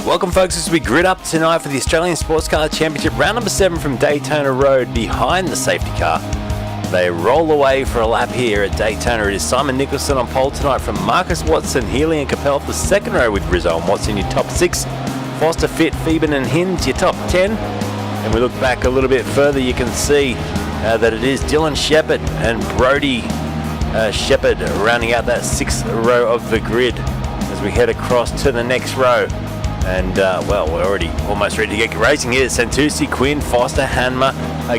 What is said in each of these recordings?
Welcome folks, as we grid up tonight for the Australian Sports Car Championship, round number 7 from Daytona Road behind the safety car. They roll away for a lap here at Daytona. It is Simon Nicholson on pole tonight from Marcus Watson, Healy and Capel for the second row with Rizzo and Watson your top 6. Foster, Fit, Phoeben and Hinds your top 10. And we look back a little bit further, you can see that it is Dylan Shepherd and Brody Shepherd rounding out that 6th row of the grid as we head across to the next row. And well, we're already almost ready to get racing here. Santucci, Quinn, Foster, Hanma,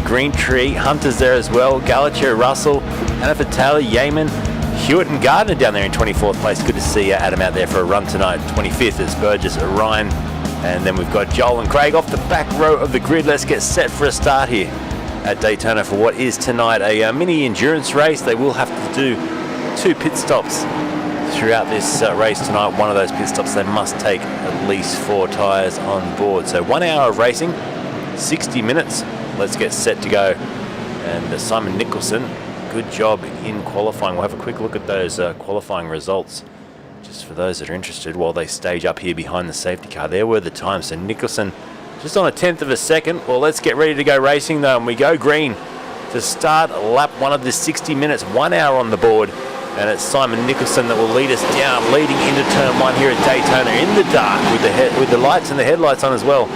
Green Tree, Hunter's there as well, Gallagher, Russell, Hannaford, Taylor, Yeaman, Hewitt and Gardner down there in 24th place. Good to see Adam out there for a run tonight. 25th is Burgess, Ryan, and then we've got Joel and Craig off the back row of the grid. Let's get set for a start here at Daytona for what is tonight a mini endurance race. They will have to do 2 pit stops throughout this race tonight. One of those pit stops, they must take at least 4 tyres on board. So 1 hour of racing, 60 minutes. Let's get set to go. And Simon Nicholson, good job in qualifying. We'll have a quick look at those qualifying results just for those that are interested while they stage up here behind the safety car. There were the times. So Nicholson just on a 1/10 of a second. Well, let's get ready to go racing though, and we go green to start lap 1 of the 60 minutes, 1 hour on the board. And it's Simon Nicholson that will lead us down, leading into turn 1 here at Daytona in the dark with the lights and the headlights on as well.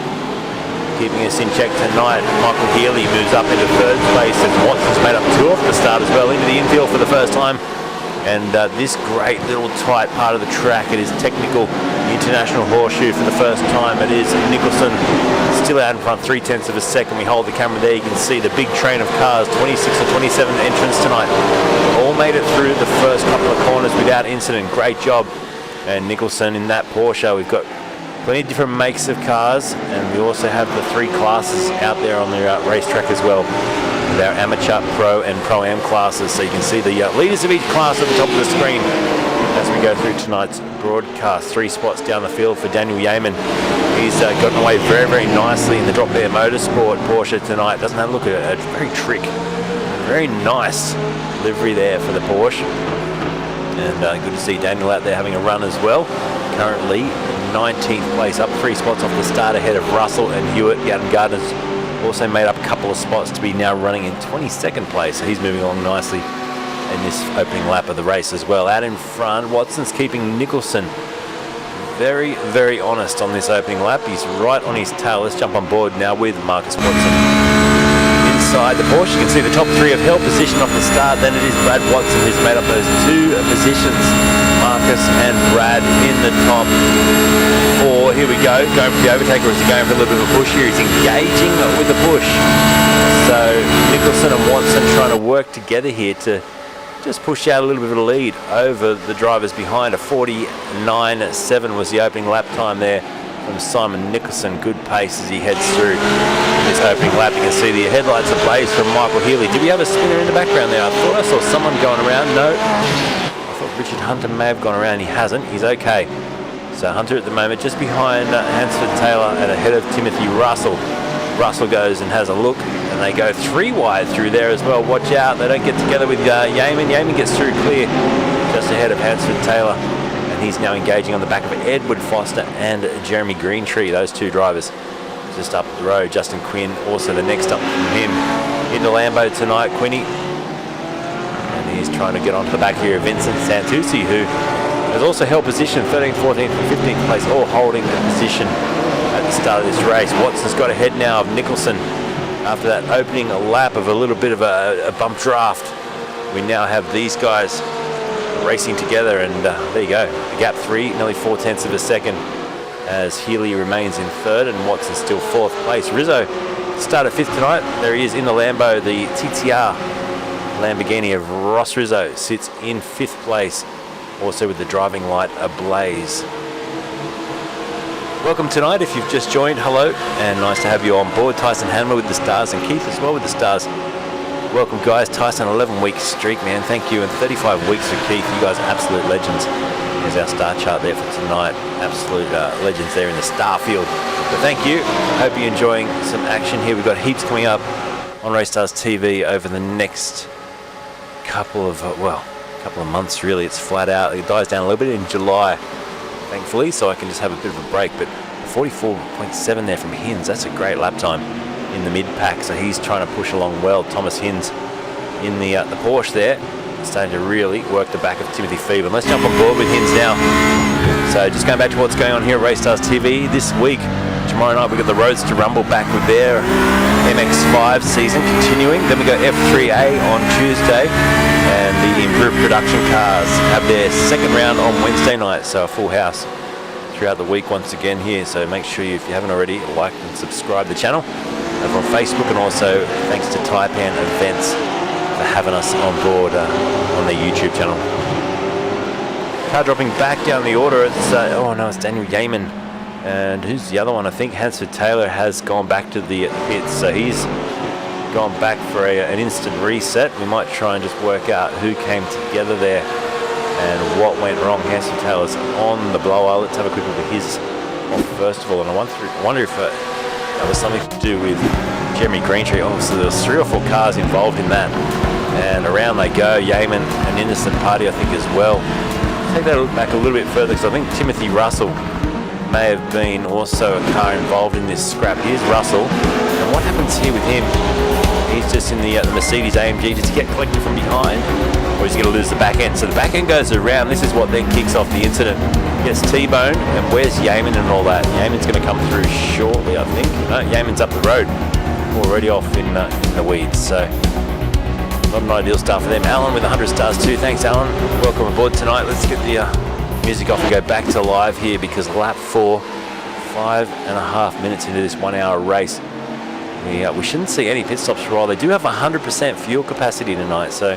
Keeping us in check tonight, Michael Healy moves up into 3rd place as Watson's made up 2 off the start as well, into the infield for the first time. And this great little tight part of the track, it is technical international horseshoe for the first time. It is Nicholson still out in front, 3/10 of a second. We hold the camera there, you can see the big train of cars, 26 or 27 entrants tonight. All made it through the first couple of corners without incident. Great job. And Nicholson in that Porsche. We've got plenty of different makes of cars, and we also have the 3 classes out there on the racetrack as well, with our amateur, pro and pro-am classes. So you can see the leaders of each class at the top of the screen as we go through tonight's broadcast. 3 spots down the field for Daniel Yeaman. He's gotten away very, very nicely in the Drop Bear Motorsport Porsche tonight. Doesn't that look a very very nice livery there for the Porsche. And good to see Daniel out there having a run as well. Currently 19th place, up 3 spots off the start ahead of Russell and Hewitt. Gavin Gardner's also made up a couple of spots to be now running in 22nd place. So he's moving along nicely in this opening lap of the race as well. Out in front, Watson's keeping Nicholson very, very honest on this opening lap. He's right on his tail. Let's jump on board now with Marcus Watson. Inside the Porsche, you can see the top 3 have held position off the start. Then it is Brad Watson who's made up those 2 positions. Marcus and Brad in the top 4. Here we go, going for the overtaker. Is he going for a little bit of a push here? He's engaging with the push. So Nicholson and Watson trying to work together here to just push out a little bit of a lead over the drivers behind. A 49.7 was the opening lap time there from Simon Nicholson. Good pace as he heads through this opening lap. You can see the headlights ablaze from Michael Healy. Did we have a spinner in the background there? I thought I saw someone going around. No. I thought Richard Hunter may have gone around. He hasn't. He's okay. So Hunter at the moment just behind Hansford Taylor and ahead of Timothy Russell. Russell goes and has a look, and they go 3 wide through there as well. Watch out, they don't get together with Yeaman. Yeaman gets through clear just ahead of Hansford Taylor, and he's now engaging on the back of Edward Foster and Jeremy Greentree, those 2 drivers just up the road. Justin Quinn also the next up from him in the Lambo tonight, Quinny. And he's trying to get onto the back here of Vincent Santucci, who has also held position 13th, 14th and 15th place, all holding the position at the start of this race. Watson's got ahead now of Nicholson after that opening lap of a little bit of a bump draft. We now have these guys racing together, and there you go, the gap 3, nearly 4/10 of a second as Healy remains in 3rd and Watson still 4th place. Rizzo started 5th tonight. There he is in the Lambo. The TTR Lamborghini of Ross Rizzo sits in 5th place, also with the driving light ablaze. Welcome tonight if you've just joined. Hello, and nice to have you on board. Tyson Hanmer with the Stars and Keith as well with the Stars. Welcome guys. Tyson, 11-week streak, man. Thank you. And 35 weeks for Keith. You guys are absolute legends. There's our star chart there for tonight. Absolute legends there in the star field. But thank you. Hope you're enjoying some action here. We've got heaps coming up on RACESTARS TV over the next couple of months really. It's flat out. It dies down a little bit in July, thankfully, so I can just have a bit of a break. But 44.7 there from Hinz. That's a great lap time in the mid-pack, so he's trying to push along well. Thomas Hinz in the Porsche there, starting to really work the back of Timothy Feeban. Let's jump on board with Hinz now. So just going back to what's going on here at RACESTARS TV this week. Tomorrow night we've got the Roads to Rumble back with their MX5 season continuing. Then we go F3A on Tuesday, and the improved production cars have their second round on Wednesday night. So a full house throughout the week once again here. So make sure you, if you haven't already, like and subscribe to the channel over on Facebook, and also thanks to Taipan Events for having us on board on their YouTube channel. Car dropping back down the order. It's oh no, it's Daniel Yeaman. And who's the other one? I think Hansford Taylor has gone back to the pits, so he's gone back for an instant reset. We might try and just work out who came together there and what went wrong. Hansford Taylor's on the blower. Let's have a quick look at his off first of all, and I wonder if that was something to do with Jeremy Greentree. Obviously there was 3 or 4 cars involved in that, and around they go. Yeaman and Innocent Party I think as well. Take that look back a little bit further, because I think Timothy Russell may have been also a car involved in this scrap. Here's Russell, and what happens here with him? He's just in the Mercedes AMG. Does he get collected from behind, or is he going to lose the back end? So the back end goes around. This is what then kicks off the incident. Gets T-boned, and where's Yeaman and all that? Yeaman's going to come through shortly, I think. No, Yeaman's up the road, already off in the weeds. So not an ideal start for them. Alan with 100 stars too. Thanks, Alan. Welcome aboard tonight. Let's get the music off and go back to live here, because lap 4, 5.5 minutes into this 1 hour race. We shouldn't see any pit stops for a while. They do have 100% fuel capacity tonight, so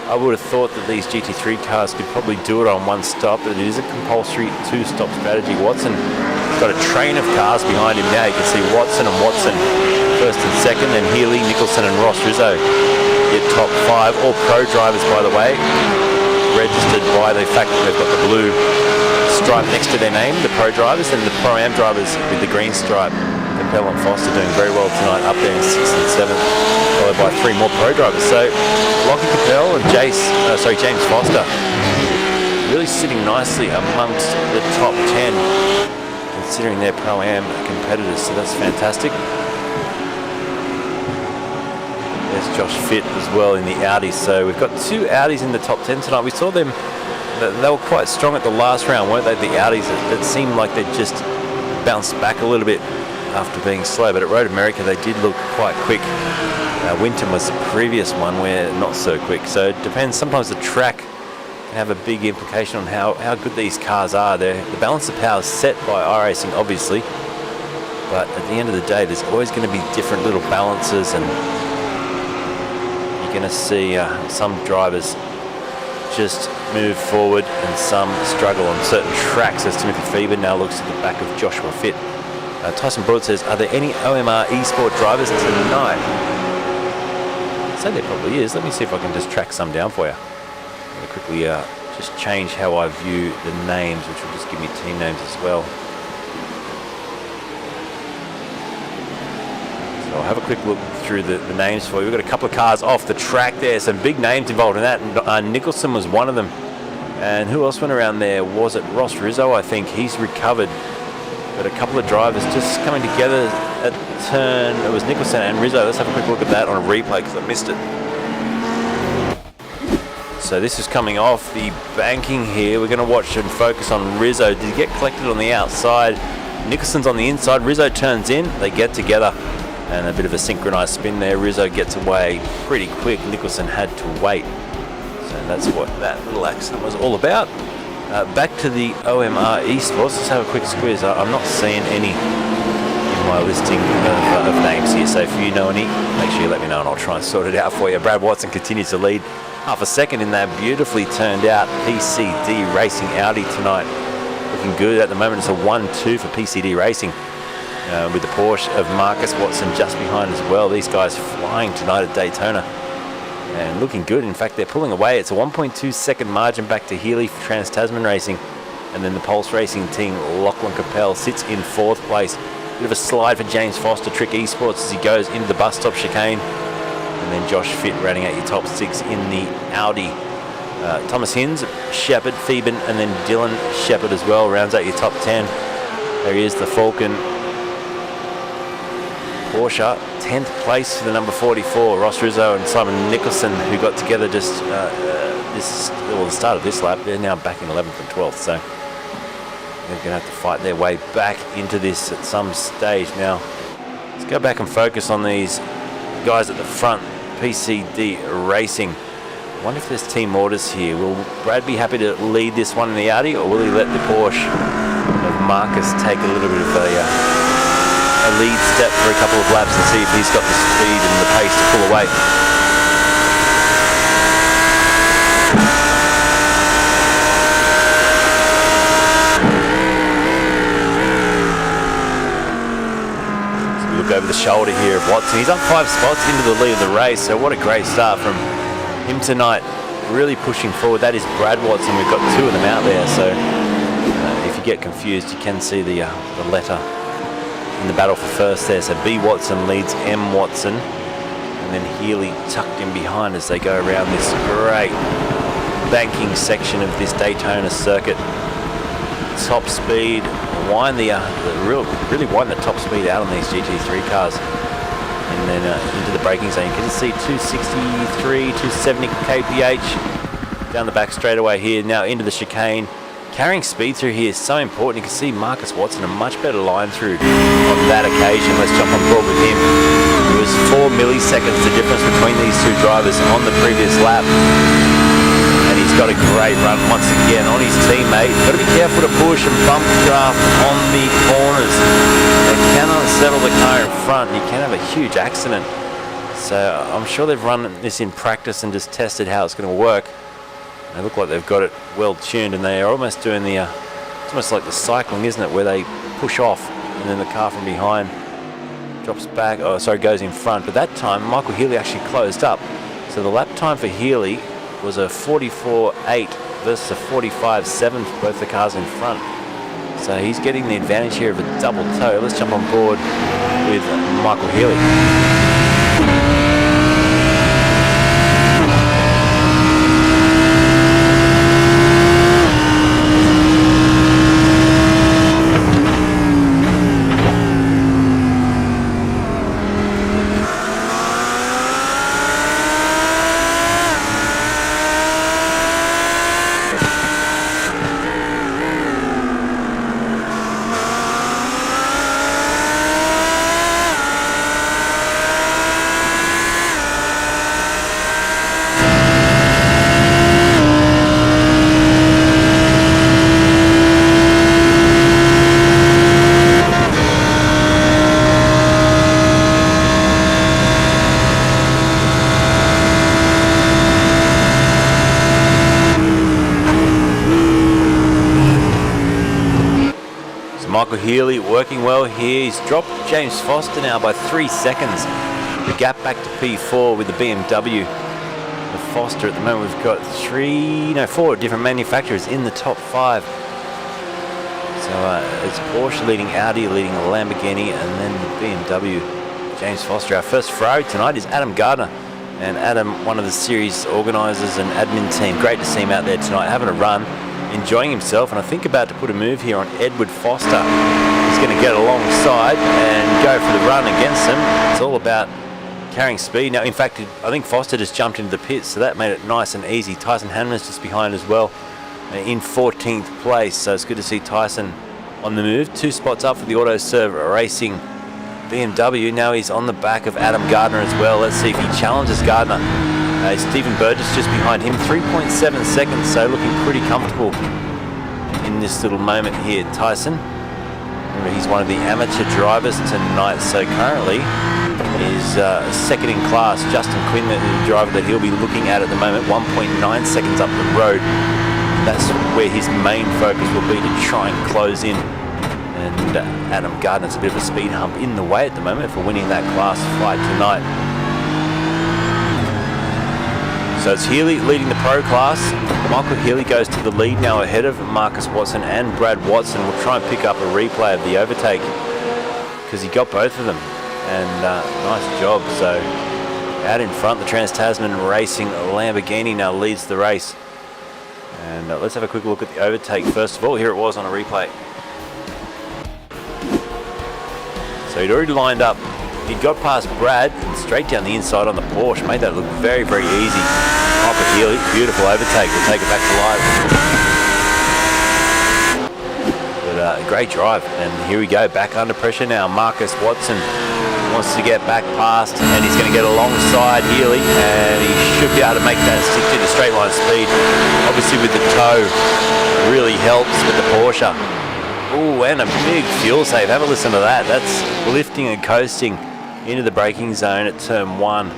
I would have thought that these GT3 cars could probably do it on one stop, but it is a compulsory 2-stop strategy. Watson got a train of cars behind him now. You can see Watson and Watson first and second, then Healy, Nicholson and Ross Rizzo get top 5. All pro drivers, by the way, registered by the fact that they've got the blue stripe next to their name, the pro drivers, and the Pro-Am drivers with the green stripe. Capel and Foster doing very well tonight, up there in 6th and 7th, followed by 3 more pro drivers. So Lockie Capel and James Foster really sitting nicely amongst the top 10, considering they're Pro-Am competitors, so that's fantastic. There's Josh Fitt as well in the Audis. So we've got 2 Audis in the top 10 tonight. We saw them, they were quite strong at the last round, weren't they? The Audis, it seemed like they just bounced back a little bit after being slow, but at Road America they did look quite quick. Winton was the previous one where not so quick. So it depends. Sometimes the track can have a big implication on how good these cars are. The balance of power is set by iRacing, obviously, but at the end of the day there's always going to be different little balances, and going to see some drivers just move forward and some struggle on certain tracks, as Timothy Feeban now looks at the back of Joshua Fitt. Tyson Broad says, are there any OMR eSport drivers tonight? I'd say there probably is. Let me see if I can just track some down for you. I'm going to quickly just change how I view the names, which will just give me team names as well. I'll have a quick look through the names for you. We've got a couple of cars off the track there, some big names involved in that, and Nicholson was one of them. And who else went around there? Was it Ross Rizzo? I think he's recovered. But a couple of drivers just coming together at turn. It was Nicholson and Rizzo. Let's have a quick look at that on a replay because I missed it. So this is coming off the banking here. We're going to watch and focus on Rizzo. Did he get collected on the outside? Nicholson's on the inside. Rizzo turns in. They get together. And a bit of a synchronized spin there. Rizzo gets away pretty quick. Nicholson had to wait. So that's what that little accident was all about. Back to the OMR eSports. Let's have a quick squeeze. I'm not seeing any in my listing of names here. So if you know any, make sure you let me know and I'll try and sort it out for you. Brad Watson continues to lead half a second in that beautifully turned out PCD Racing Audi tonight. Looking good at the moment. It's a 1-2 for PCD Racing. With the Porsche of Marcus Watson just behind as well. These guys flying tonight at Daytona and looking good. In fact, they're pulling away. It's a 1.2 second margin back to Healy for Trans-Tasman Racing, and then the Pulse Racing team, Lachlan Capel, sits in 4th place. Bit of a slide for James Foster, Trick Esports, as he goes into the bus stop chicane, and then Josh Fitt rounding out your top 6 in the Audi. Thomas Hinz, Shepherd, Feeban, and then Dylan Shepherd as well rounds out your top 10. There he is, the Falcon. Porsche, 10th place for the number 44, Ross Rizzo and Simon Nicholson, who got together just the start of this lap. They're now back in 11th and 12th, so they're going to have to fight their way back into this at some stage. Now, let's go back and focus on these guys at the front, PCD Racing. I wonder if there's team orders here. Will Brad be happy to lead this one in the Audi, or will he let the Porsche of Marcus take a little bit of a lead step for a couple of laps and see if he's got the speed and the pace to pull away? So we look over the shoulder here of Watson. He's up 5 spots into the lead of the race, so what a great start from him tonight, really pushing forward. That is Brad Watson. We've got 2 of them out there, so if you get confused, you can see the letter in the battle for first there. So B Watson leads M Watson, and then Healy tucked in behind as they go around this great banking section of this Daytona circuit. Top speed, really wind the top speed out on these GT3 cars, and then into the braking zone. You can see 263, 270 kph down the back straightaway here. Now into the chicane. Carrying speed through here is so important. You can see Marcus Watson a much better line through on that occasion. Let's jump on board with him. It was 4 milliseconds the difference between these two drivers on the previous lap. And he's got a great run once again on his teammate. Got to be careful to push and bump draft on the corners. They cannot settle the car in front. You can have a huge accident. So I'm sure they've run this in practice and just tested how it's going to work. They look like they've got it well tuned, and they are almost doing it's almost like the cycling, isn't it, where they push off and then the car from behind drops back, goes in front. But that time Michael Healy actually closed up, so the lap time for Healy was a 44.8 versus a 45.7 for both the cars in front. So he's getting the advantage here of a double toe. Let's jump on board with Michael Healy. Michael Healy working well here. He's dropped James Foster now by 3 seconds. The gap back to P4 with the BMW. The Foster at the moment, we've got 4 different manufacturers in the top 5. So it's Porsche leading Audi, leading Lamborghini, and then the BMW. James Foster. Our first Ferrari tonight is Adam Gardner. And Adam, one of the series organisers and admin team. Great to see him out there tonight, having a run, enjoying himself, and I think about to put a move here on Edward Foster. He's going to get alongside and go for the run against him. It's all about carrying speed. Now, in fact, I think Foster just jumped into the pits, so that made it nice and easy. Tyson Hanman's just behind as well, in 14th place, so it's good to see Tyson on the move. 2 spots up for the Autoserve Racing BMW. Now he's on the back of Adam Gardner as well. Let's see if he challenges Gardner. Stephen Burgess just behind him, 3.7 seconds, so looking pretty comfortable in this little moment here. Tyson, remember, he's one of the amateur drivers tonight, so currently is second in class. Justin Quinn, the driver that he'll be looking at the moment, 1.9 seconds up the road. That's where his main focus will be, to try and close in. And Adam Gardner's a bit of a speed hump in the way at the moment for winning that class fight tonight. So it's Healy leading the pro class. Michael Healy goes to the lead now ahead of Marcus Watson and Brad Watson. We'll try and pick up a replay of the overtake because he got both of them. And nice job. So out in front, the Trans-Tasman Racing Lamborghini now leads the race. And let's have a quick look at the overtake first of all. Here it was on a replay. So he'd already lined up. He got past Brad and straight down the inside on the Porsche. Made that look very, very easy. Michael Healy, beautiful overtake. We'll take it back to live. But great drive. And here we go, back under pressure now. Marcus Watson wants to get back past, and he's going to get alongside Healy, and he should be able to make that stick to the straight line speed. Obviously with the toe, really helps with the Porsche. Ooh, and a big fuel save. Have a listen to that. That's lifting and coasting into the braking zone at turn 1,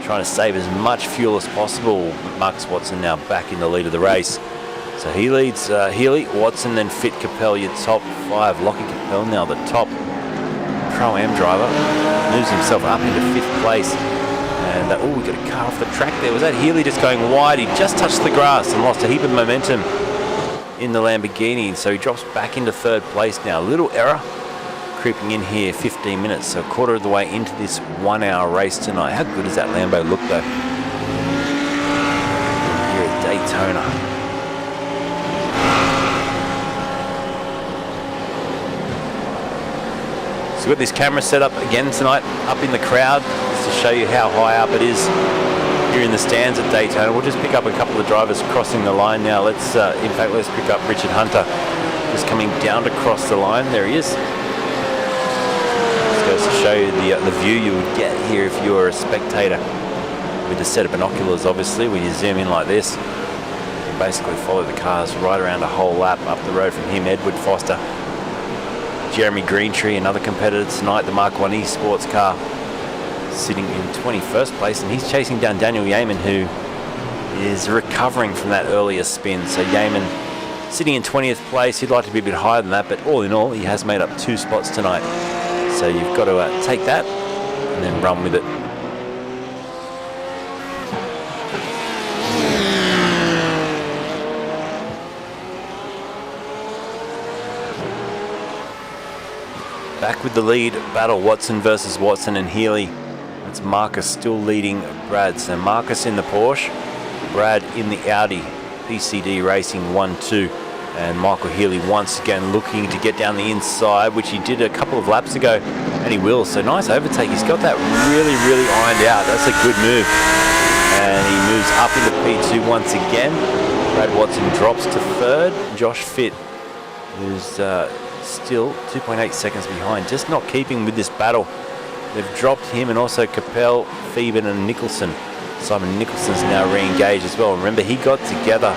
trying to save as much fuel as possible. Marcus Watson now back in the lead of the race. So he leads Healy, Watson, then Fit Capel, your top 5. Lockie Capel now the top Pro-Am driver. Moves himself up into 5th place. And oh, we got a car off the track there. Was that Healy just going wide? He just touched the grass and lost a heap of momentum in the Lamborghini. So he drops back into 3rd place now. Little error creeping in here, 15 minutes. So a quarter of the way into this 1-hour race tonight. How good does that Lambo look though? Here at Daytona. So we've got this camera set up again tonight, up in the crowd, just to show you how high up it is here in the stands at Daytona. We'll just pick up a couple of drivers crossing the line now. Let's pick up Richard Hunter, just coming down to cross the line. There he is. This goes to show you the view you would get here if you were a spectator with a set of binoculars. Obviously, when you zoom in like this, you basically follow the cars right around a whole lap up the road from him. Edward Foster, Jeremy Greentree, another competitor tonight, the Mark 1 eSports car, sitting in 21st place, and he's chasing down Daniel Yeaman, who is recovering from that earlier spin. So Yeaman sitting in 20th place. He'd like to be a bit higher than that, but all in all, he has made up 2 spots tonight. So you've got to take that and then run with it. Back with the lead battle, Watson versus Watson and Healy. It's Marcus still leading Brad. So Marcus in the Porsche, Brad in the Audi PCD Racing 1-2. And Michael Healy once again looking to get down the inside, which he did a couple of laps ago, and he will. So nice overtake. He's got that really, really ironed out. That's a good move. And he moves up into P2 once again. Brad Watson drops to 3rd. Josh Fitt, who's still 2.8 seconds behind, just not keeping with this battle. They've dropped him, and also Capel, Phoeben and Nicholson. Simon Nicholson's now re-engaged as well. Remember, he got together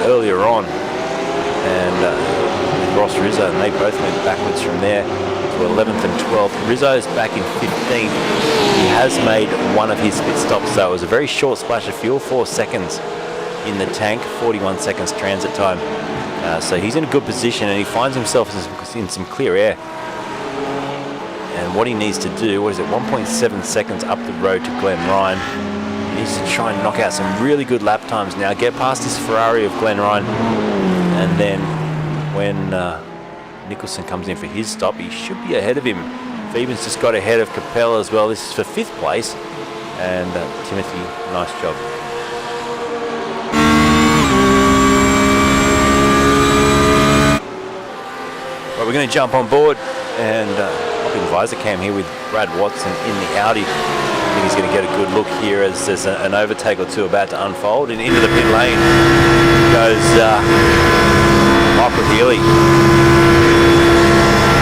earlier on and with Ross Rizzo, and they both went backwards from there to 11th and 12th. Rizzo's back in 15th. He has made one of his pit stops, so it was a very short splash of fuel, 4 seconds in the tank, 41 seconds transit time. So he's in a good position, and he finds himself in some clear air. And what he needs to do, 1.7 seconds up the road to Glen Ryan. He needs to try and knock out some really good lap times now, get past this Ferrari of Glen Ryan, and then when Nicholson comes in for his stop, he should be ahead of him. Phoeben's just got ahead of Capel as well. This is for 5th place, and Timothy, nice job. Well, we're going to jump on board and hop in visor cam here with Brad Watson in the Audi. I think he's going to get a good look here as there's an overtake or two about to unfold. And into the pit lane goes Michael Healy.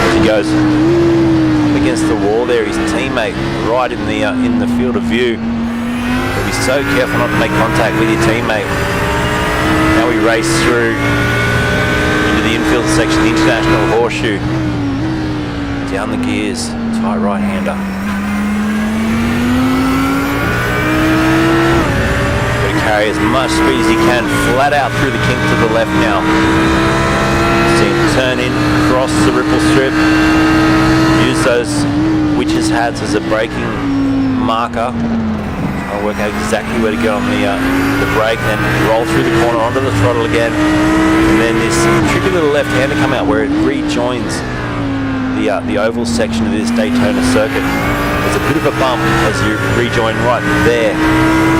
As he goes up against the wall there, his teammate right in the field of view. But be so careful not to make contact with your teammate. Now we race through the infield section, the International Horseshoe. Down the gears, tight right-hander. Got to carry as much speed as he can, flat out through the kink to the left now. See him turn in, cross the ripple strip, use those witches' hats as a braking marker. I'll work out exactly where to get on the brake, then roll through the corner onto the throttle again, and then this tricky little left-hander come out where it rejoins the oval section of this Daytona circuit. There's a bit of a bump as you rejoin right there.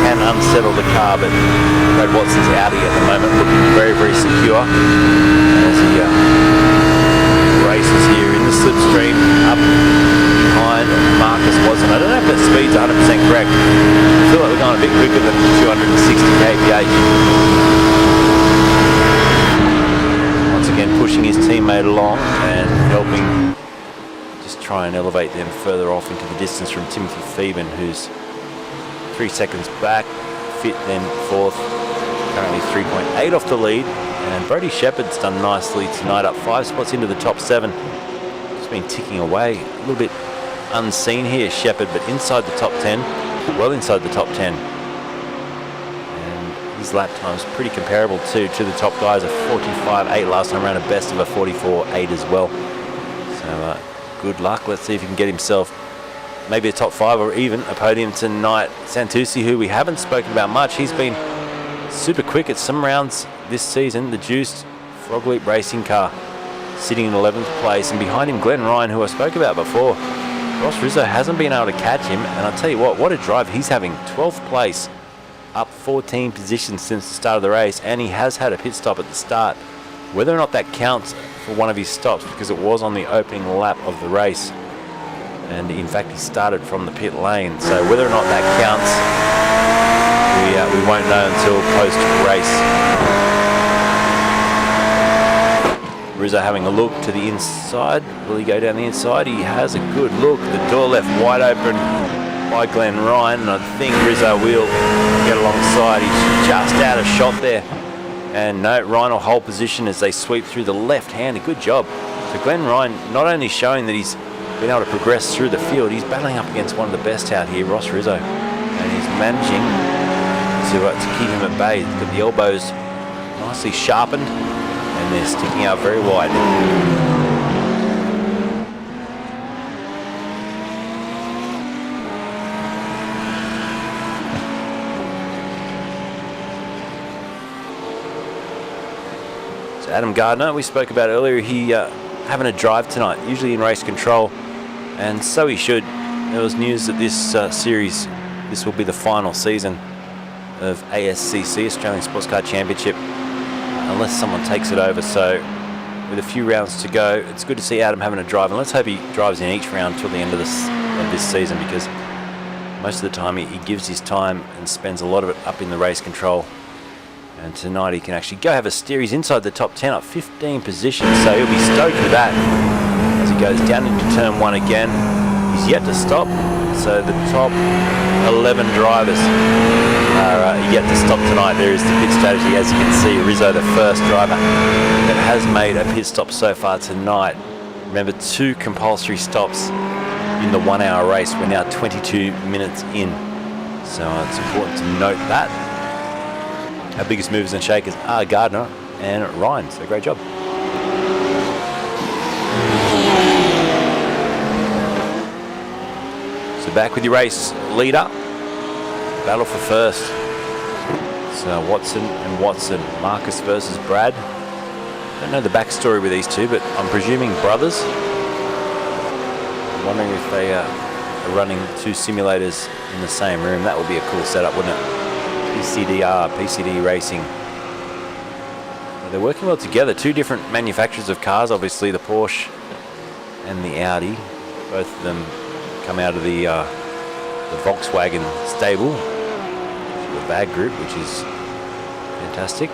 Can unsettle the car, but Brad Watson's Audi at the moment looking very, very secure as he races here in the slipstream up behind Marcus Watson. I don't know if that speed's 100% correct. I feel like we're going a bit quicker than 260 kph. Once again, pushing his teammate along and helping just try and elevate them further off into the distance from Timothy Phoeben, who's 3 seconds back. Fit then fourth, currently 3.8 off the lead. And Brody Shepherd's done nicely tonight, up 5 spots into the top 7. Just been ticking away, a little bit unseen here, Shepherd, but inside the top 10, well inside the top 10. And his lap time's pretty comparable to the top guys, a 45.8 last time around, a best of a 44.8 as well. So good luck. Let's see if he can get himself maybe a top 5 or even a podium tonight. Santucci, who we haven't spoken about much, he's been super quick at some rounds this season. The juiced Frog Leap racing car sitting in 11th place, and behind him Glenn Ryan, who I spoke about before. Ross Rizzo hasn't been able to catch him, and I'll tell you what a drive he's having. 12th place, up 14 positions since the start of the race, and he has had a pit stop at the start. Whether or not that counts for one of his stops, because it was on the opening lap of the race, and in fact he started from the pit lane, so whether or not that counts, we won't know until post-race. Rizzo having a look to the inside. Will he go down the inside? He has a good look. The door left wide open by Glenn Ryan, and I think Rizzo will get alongside. He's just out of shot there. And no, Ryan will hold position as they sweep through the left hand. A good job. So Glenn Ryan not only showing that he's been able to progress through the field, he's battling up against one of the best out here, Ross Rizzo. And he's managing to keep him at bay. He's got the elbows nicely sharpened, and they're sticking out very wide. So Adam Gardner, we spoke about earlier, he having a drive tonight, usually in race control, and so he should. There was news that this series, this will be the final season of ASCC, Australian Sports Car Championship, unless someone takes it over. So with a few rounds to go, it's good to see Adam having a drive, and let's hope he drives in each round till the end of this season, because most of the time he gives his time and spends a lot of it up in the race control. And tonight he can actually go have a steer. He's inside the top 10, up 15 positions, so he'll be stoked with that as he goes down into turn 1 again. He's yet to stop, so the top 11 drivers are yet to stop tonight. There is the pit strategy, as you can see. Rizzo, the first driver that has made a pit stop so far tonight. Remember, 2 compulsory stops in the 1 hour race. We're now 22 minutes in, so it's important to note that. Our biggest movers and shakers are Gardner and Ryan, so great job. So back with your race leader. Battle for first. So Watson and Watson. Marcus versus Brad. I don't know the backstory with these two, but I'm presuming brothers. I'm wondering if they are running 2 simulators in the same room. That would be a cool setup, wouldn't it? PCD Racing. They're working well together. 2 different manufacturers of cars, obviously, the Porsche and the Audi. Both of them come out of the Volkswagen stable, the VAG group, which is fantastic.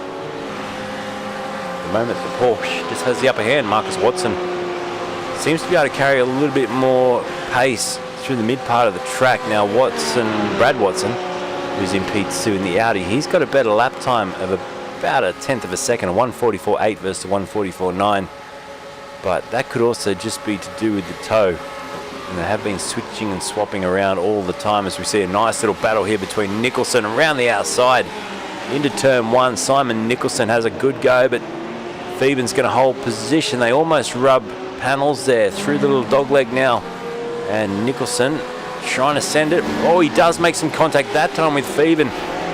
At the moment, the Porsche just has the upper hand. Marcus Watson seems to be able to carry a little bit more pace through the mid part of the track. Now Brad Watson, who's in P2 in the Audi, he's got a better lap time of about a 1/10 of a second, a 1:44.8 versus a 1:44.9. But that could also just be to do with the toe. And they have been switching and swapping around all the time, as we see a nice little battle here between Nicholson around the outside into turn 1. Simon Nicholson has a good go, but Phoeben's going to hold position. They almost rub panels there through the little dog leg now. And Nicholson trying to send it. Oh, he does make some contact that time with Phoeben.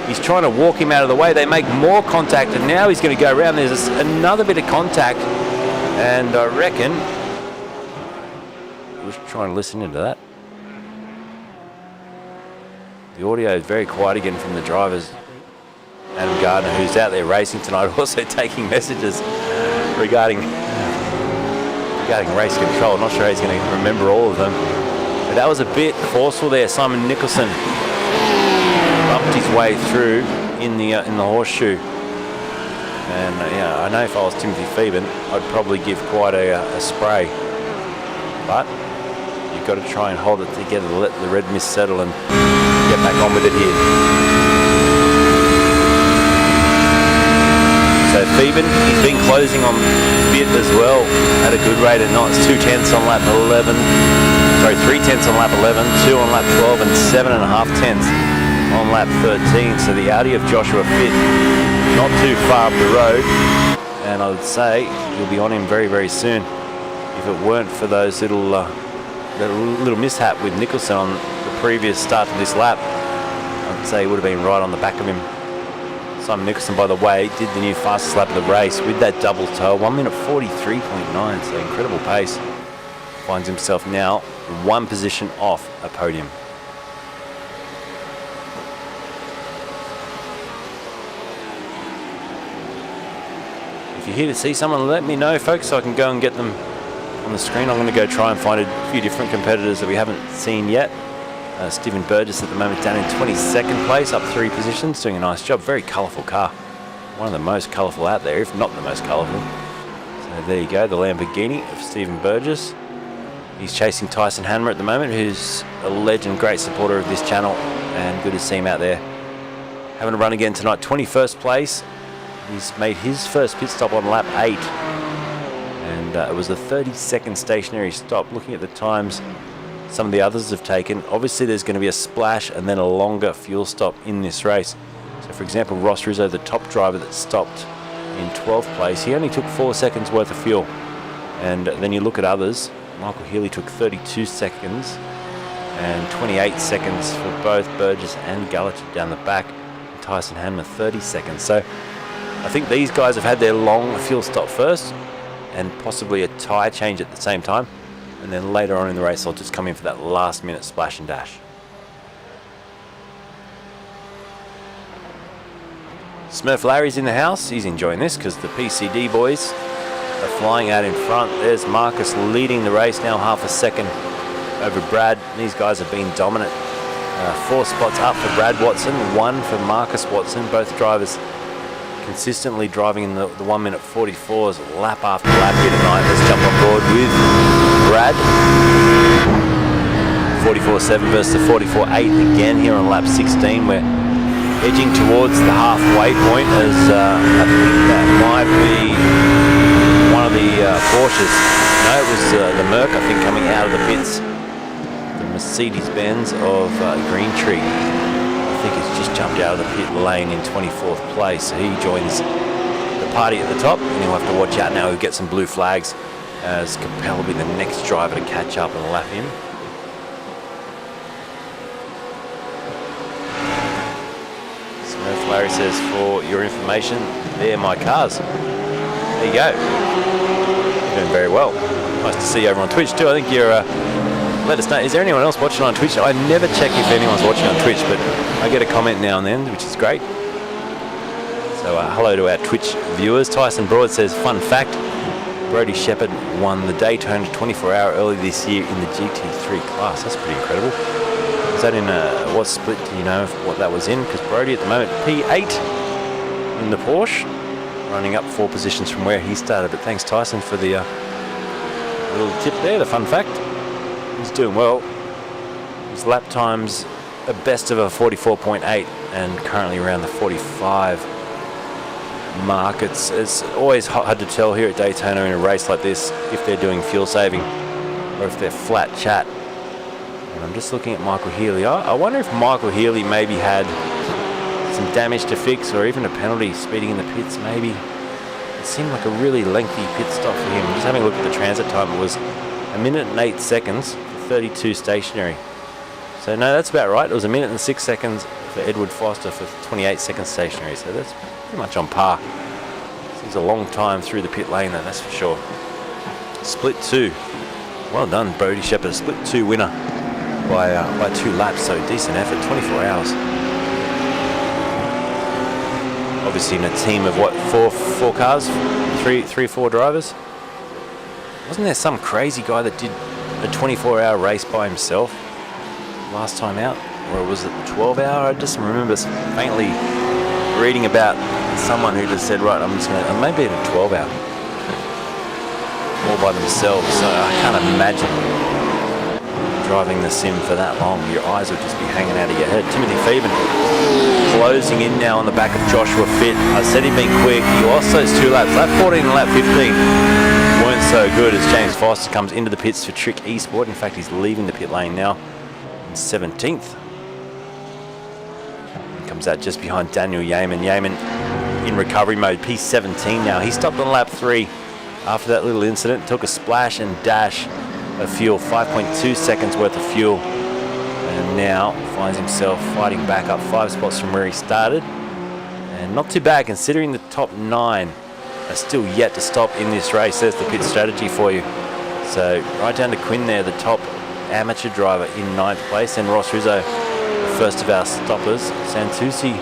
He's trying to walk him out of the way. They make more contact, and now he's going to go around. There's another bit of contact, and I reckon I was trying to listen into that. The audio is very quiet again from the drivers. Adam Gardner, who's out there racing tonight, also taking messages regarding shouting race control. Not sure he's going to remember all of them. But that was a bit forceful there. Simon Nicholson bumped his way through in the horseshoe. And yeah, I know if I was Timothy Phoeben, I'd probably give quite a spray. But you've got to try and hold it together, let the red mist settle and get back on with it here. So Phoeben, he's been closing on bit as well at a good rate at knots. 2/10 on lap 11. Sorry, 3/10 on lap 11, 2 on lap 12, and 7.5 on lap 13. So the Audi of Joshua Fitt, not too far up the road, and I would say you'll be on him very, very soon. If it weren't for those little mishap with Nicholson on the previous start of this lap, I'd say he would have been right on the back of him. Simon Nicholson, by the way, did the new fastest lap of the race with that double toe, 1 minute 43.9, so incredible pace. Finds himself now one position off a podium. If you're here to see someone, let me know, folks, so I can go and get them on the screen. I'm going to go try and find a few different competitors that we haven't seen yet. Stephen Burgess at the moment down in 22nd place, up 3 positions, doing a nice job. Very colourful car. One of the most colourful out there, if not the most colourful. So there you go, the Lamborghini of Stephen Burgess. He's chasing Tyson Hanmer at the moment, who's a legend, great supporter of this channel, and good to see him out there. Having a run again tonight, 21st place. He's made his first pit stop on lap 8. And it was a 30-second stationary stop. Looking at the times some of the others have taken, obviously there's going to be a splash and then a longer fuel stop in this race. So for example, Ross Rizzo, the top driver that stopped in 12th place, he only took 4 seconds worth of fuel. And then you look at others, Michael Healy took 32 seconds and 28 seconds for both Burgess and Gallacher down the back. Tyson Hanmer 30 seconds. So I think these guys have had their long fuel stop first and possibly a tyre change at the same time. And then later on in the race, I'll just come in for that last minute splash and dash. Smurf Larry's in the house. He's enjoying this because the PCD boys are flying out in front. There's Marcus leading the race now, half a second over Brad. These guys have been dominant. 4 spots up for Brad Watson, 1 for Marcus Watson. Both drivers consistently driving in the 1 minute 44s lap after lap here tonight. Let's jump on board with Brad. 44.7 versus the 44.8 again here on lap 16. We're edging towards the halfway point as I think that might be one of the Porsches. No, it was the Merc, I think, coming out of the pits. The Mercedes-Benz of Greentree. I think it's just jumped out of the pit lane in 24th place. So he joins the party at the top, and he'll have to watch out now. He'll get some blue flags as Capel will be the next driver to catch up and lap him. Smurf Larry says, for your information, they're my cars. There you go. You're doing very well. Nice to see you over on Twitch too. I think you're let us know. Is there anyone else watching on Twitch? I never check if anyone's watching on Twitch, but I get a comment now and then, which is great. So hello to our Twitch viewers. Tyson Broad says, fun fact, Brody Shepherd won the Daytona 24-hour early this year in the GT3 class. That's pretty incredible. Was that in what split? Do you know what that was in? Because Brody at the moment P8 in the Porsche, running up 4 positions from where he started. But thanks, Tyson, for the little tip there, the fun fact. He's doing well. His lap time's a best of a 44.8 and currently around the 45 mark. It's always hard to tell here at Daytona in a race like this if they're doing fuel saving or if they're flat chat. And I'm just looking at Michael Healy. I wonder if Michael Healy maybe had some damage to fix or even a penalty speeding in the pits maybe. It seemed like a really lengthy pit stop for him. Just having a look at the transit time, it was 1 minute and 8 seconds for 32 stationary. So no, that's about right. It was 1 minute and 6 seconds for Edward Foster for 28 seconds stationary. So that's pretty much on par. It's a long time through the pit lane though, that's for sure. Split 2. Well done, Brody Shepherd. Split 2 winner by 2 laps. So decent effort, 24 hours. Obviously in a team of what, four cars? Three, 4 drivers? Wasn't there some crazy guy that did a 24-hour race by himself last time out? Or was it the 12-hour? I just remember faintly reading about someone who just said, right, I'm just going to, maybe a 12-hour, all by themselves. So I can't imagine driving the sim for that long. Your eyes would just be hanging out of your head. Timothy Phoeben closing in now on the back of Joshua Fitt. I said he'd been quick. He lost those 2 laps. Lap 14 and lap 15 weren't so good as James Foster comes into the pits for Trick Esports. In fact, he's leaving the pit lane now in 17th. Comes out just behind Daniel Yeaman. Yeaman in recovery mode, P17 now. He stopped on lap 3 after that little incident, took a splash and dash of fuel, 5.2 seconds worth of fuel, and now finds himself fighting back up 5 spots from where he started. And not too bad considering the top 9 are still yet to stop in this race. There's the pit strategy for you. So right down to Quinn there, the top amateur driver in 9th place, and Ross Rizzo, first of our stoppers. Santucci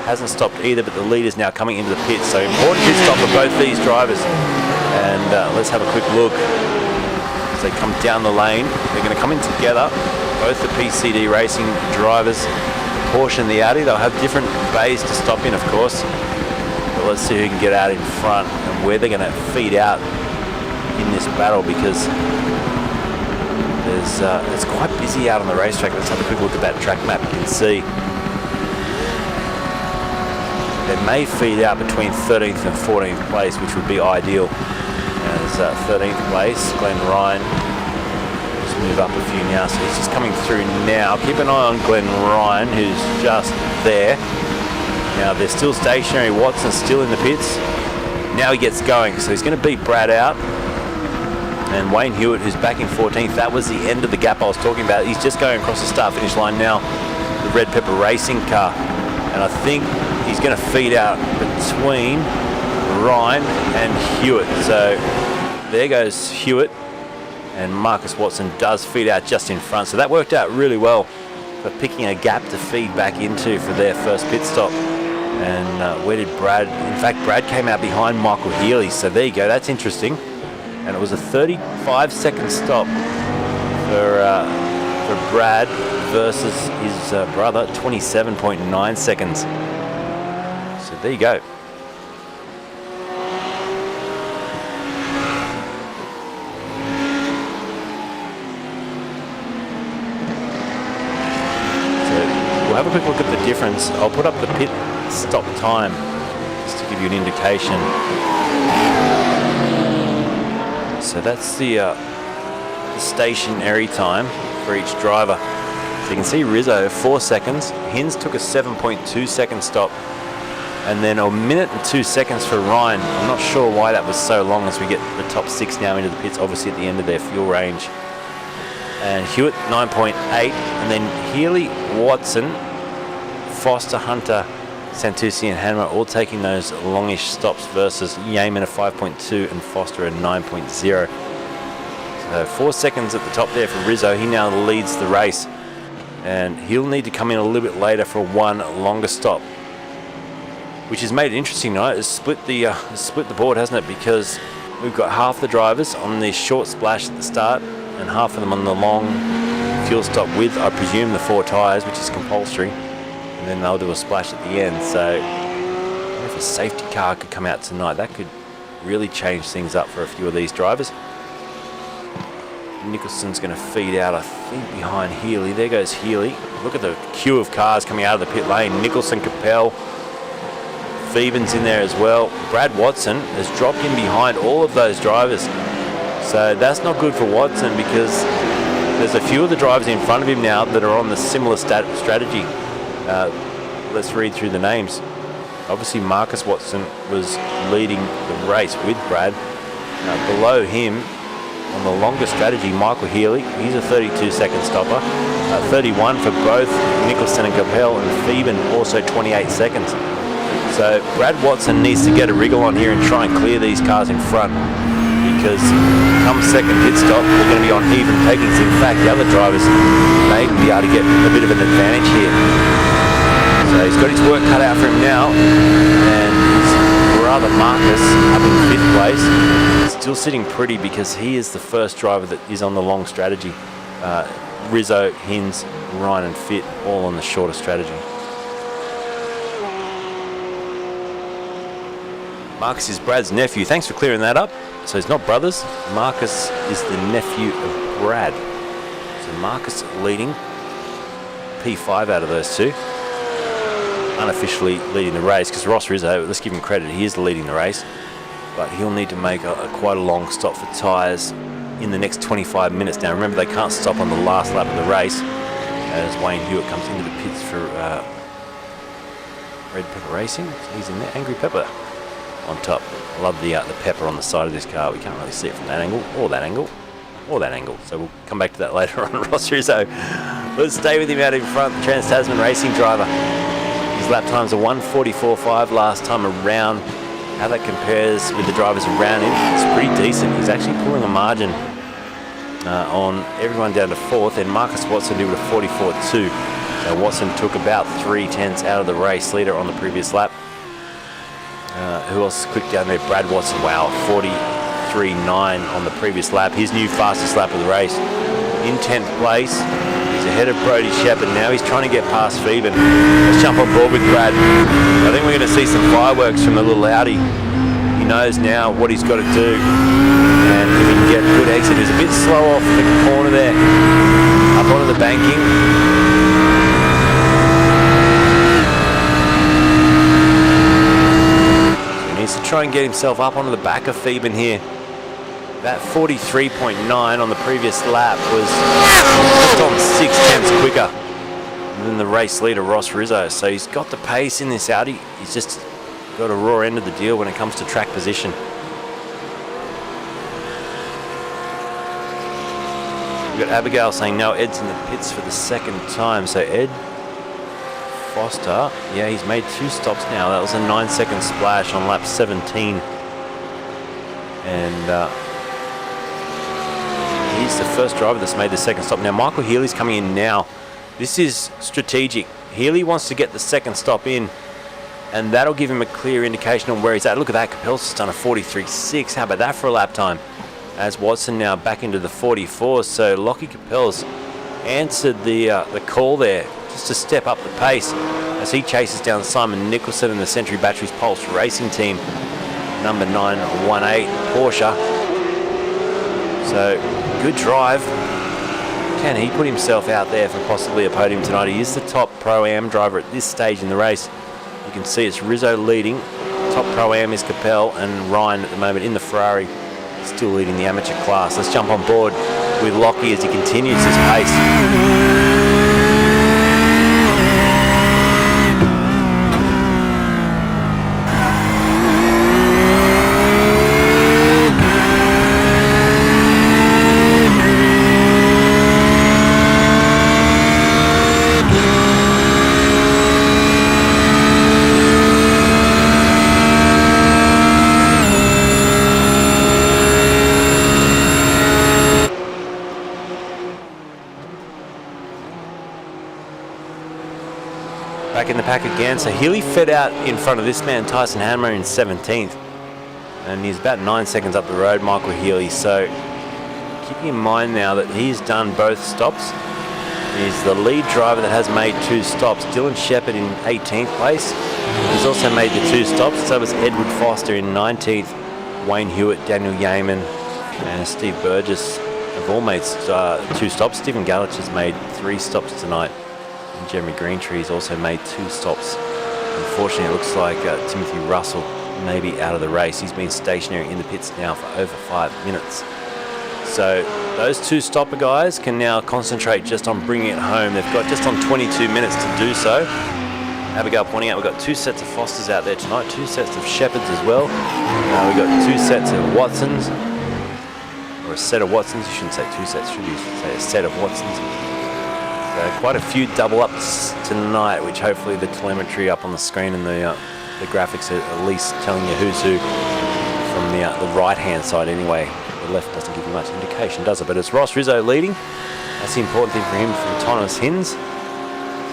hasn't stopped either, but the lead is now coming into the pit. So important pit stop for both these drivers. And let's have a quick look as they come down the lane. They're going to come in together. Both the PCD Racing drivers, Porsche and the Audi. They'll have different bays to stop in, of course. But let's see who can get out in front and where they're going to feed out in this battle, because it's quite busy out on the racetrack. Let's have a quick look at that track map. You can see they may feed out between 13th and 14th place, which would be ideal. As 13th place, Glenn Ryan. Just move up a few now, so he's just coming through now. Keep an eye on Glenn Ryan, who's just there. Now they're still stationary. Watson's still in the pits. Now he gets going, so he's going to beat Brad out. And Wayne Hewitt, who's back in 14th, that was the end of the gap I was talking about. He's just going across the start-finish line now, the Red Pepper Racing car. And I think he's going to feed out between Ryan and Hewitt. So there goes Hewitt, and Marcus Watson does feed out just in front. So that worked out really well for picking a gap to feed back into for their first pit stop. And where did Brad? In fact, Brad came out behind Michael Healy. So there you go. That's interesting. And it was a 35-second stop for Brad versus his brother, 27.9 seconds. So there you go. So we'll have a quick look at the difference. I'll put up the pit stop time just to give you an indication. So that's the stationary time for each driver. So you can see Rizzo 4 seconds. Hinz took a 7.2 second stop, and then a minute and 2 seconds for Ryan. I'm not sure why that was so long, as we get the top 6 now into the pits, obviously at the end of their fuel range. And Hewitt 9.8, and then Healy, Watson, Foster, Hunter, Santucci and Hanma all taking those longish stops versus Yeaman a 5.2 and Foster a 9.0. So 4 seconds at the top there for Rizzo. He now leads the race, and he'll need to come in a little bit later for one longer stop, which has made it interesting tonight. It's split the board, hasn't it? Because we've got half the drivers on this short splash at the start and half of them on the long fuel stop with, I presume, the 4 tyres, which is compulsory. And then they'll do a splash at the end. So if a safety car could come out tonight, that could really change things up for a few of these drivers. Nicholson's going to feed out, I think, behind Healy. There goes Healy. Look at the queue of cars coming out of the pit lane. Nicholson, Capel, Phoeben's in there as well. Brad Watson has dropped in behind all of those drivers. So that's not good for Watson, because there's a few of the drivers in front of him now that are on the similar strategy. Let's read through the names. Obviously, Marcus Watson was leading the race with Brad. Below him, on the longer strategy, Michael Healy. He's a 32-second stopper. 31 for both Nicholson and Capel, and Phoeben also 28 seconds. So Brad Watson needs to get a wriggle on here and try and clear these cars in front, because come second pit stop, they're going to be on even takings. In fact, the other drivers may even be able to get a bit of an advantage here. So he's got his work cut out for him now, and his brother Marcus up in 5th place. Still sitting pretty because he is the first driver that is on the long strategy. Rizzo, Hins, Ryan and Fit all on the shorter strategy. Marcus is Brad's nephew. Thanks for clearing that up. So he's not brothers. Marcus is the nephew of Brad. So Marcus leading P5 out of those two. Unofficially leading the race because Ross Rizzo, let's give him credit, he is leading the race. But he'll need to make quite a long stop for tyres in the next 25 minutes. Now remember, they can't stop on the last lap of the race as Wayne Hewitt comes into the pits for Red Pepper Racing. So he's in there, Angry Pepper on top. I love the pepper on the side of this car. We can't really see it from that angle, or that angle, or that angle. So we'll come back to that later on. Ross Rizzo, let's stay with him out in front, the Trans-Tasman Racing driver. His lap times are 1:44.5 last time around. How that compares with the drivers around him, it's pretty decent. He's actually pulling a margin on everyone down to 4th, and Marcus Watson did with a 44.2. So Watson took about 3/10 out of the race leader on the previous lap. Who else clicked down there? Brad Watson, wow, 43.9 on the previous lap. His new fastest lap of the race. In 10th place, he's ahead of Brody Shepherd now. He's trying to get past Phoeben. Let's jump on board with Brad. I think we're going to see some fireworks from the little Audi. He knows now what he's got to do. And if he can get a good exit, he's a bit slow off the corner there. Up onto the banking. So he needs to try and get himself up onto the back of Phoeben here. That 43.9 on the previous lap was just on 6/10 quicker than the race leader Ross Rizzo. So he's got the pace in this Audi. He's just got a raw end of the deal when it comes to track position. We've got Abigail saying no, Ed's in the pits for the second time. So Ed Foster, yeah, he's made 2 stops now. That was a 9-second splash on lap 17. And he's the first driver that's made the second stop. Now Michael Healy's coming in now. This is strategic. Healy wants to get the second stop in, and that'll give him a clear indication on where he's at. Look at that, Capel's just done a 43.6. How about that for a lap time? As Watson now back into the 44. So Lockie Capel's answered the call there, just to step up the pace as he chases down Simon Nicholson and the Century Batteries Pulse Racing Team, number 918 Porsche. So good drive. Can he put himself out there for possibly a podium tonight? He is the top Pro-Am driver at this stage in the race. You can see it's Rizzo leading. Top Pro-Am is Capel, and Ryan at the moment in the Ferrari still leading the amateur class. Let's jump on board with Lockie as he continues his pace. Back in the pack again. So Healy fed out in front of this man, Tyson Hanmer, in 17th. And he's about 9 seconds up the road, Michael Healy. So keeping in mind now that he's done both stops. He's the lead driver that has made 2 stops. Dylan Shepherd in 18th place. He's also made the 2 stops. So was Edward Foster in 19th. Wayne Hewitt, Daniel Yeaman, and Steve Burgess have all made 2 stops. Stephen Galich has made 3 stops tonight. And Jeremy Greentree's also made 2 stops. Unfortunately, it looks like Timothy Russell may be out of the race. He's been stationary in the pits now for over 5 minutes. So those 2 stopper guys can now concentrate just on bringing it home. They've got just on 22 minutes to do so. Abigail pointing out we've got 2 sets of Fosters out there tonight, 2 sets of Shepherds as well. We've got 2 sets of Watsons, or a set of Watsons. You shouldn't say 2 sets, should you? Say a set of Watsons. Quite a few double ups tonight, which hopefully the telemetry up on the screen and the graphics are at least telling you who's who from the right hand side anyway. The left doesn't give you much indication, does it? But it's Ross Rizzo leading. That's the important thing for him, from Thomas Hins,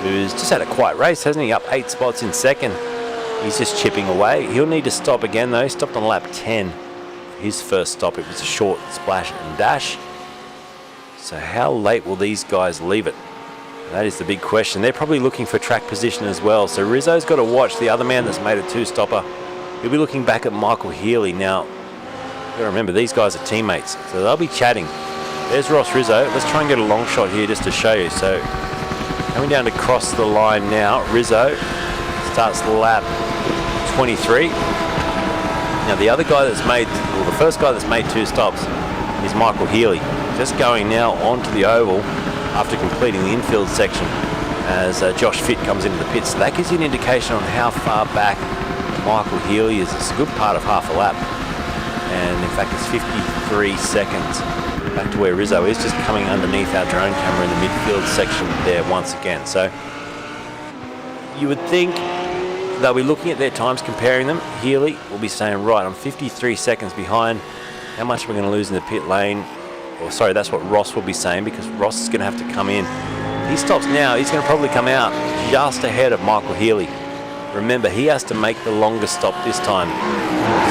who's just had a quiet race, hasn't he? Up 8 spots in second. He's just chipping away. He'll need to stop again though. He stopped on lap 10. His first stop, it was a short splash and dash. So how late will these guys leave it? That is the big question. They're probably looking for track position as well. So Rizzo's got to watch the other man that's made a two-stopper. He'll be looking back at Michael Healy. Now, you've got to remember, these guys are teammates, so they'll be chatting. There's Ross Rizzo. Let's try and get a long shot here just to show you. So coming down to cross the line now, Rizzo starts lap 23. Now the other guy that's made, well, the first guy that's made two stops is Michael Healy. Just going now onto the oval after completing the infield section as Josh Fitt comes into the pits. So that gives you an indication on how far back Michael Healy is. It's a good part of half a lap. And in fact, it's 53 seconds back to where Rizzo is, just coming underneath our drone camera in the midfield section there once again. So you would think they'll be looking at their times, comparing them. Healy will be saying, right, I'm 53 seconds behind. How much am I going to lose in the pit lane? Or sorry, that's what Ross will be saying, because Ross is going to have to come in. He stops now. He's going to probably come out just ahead of Michael Healy. Remember, he has to make the longest stop this time.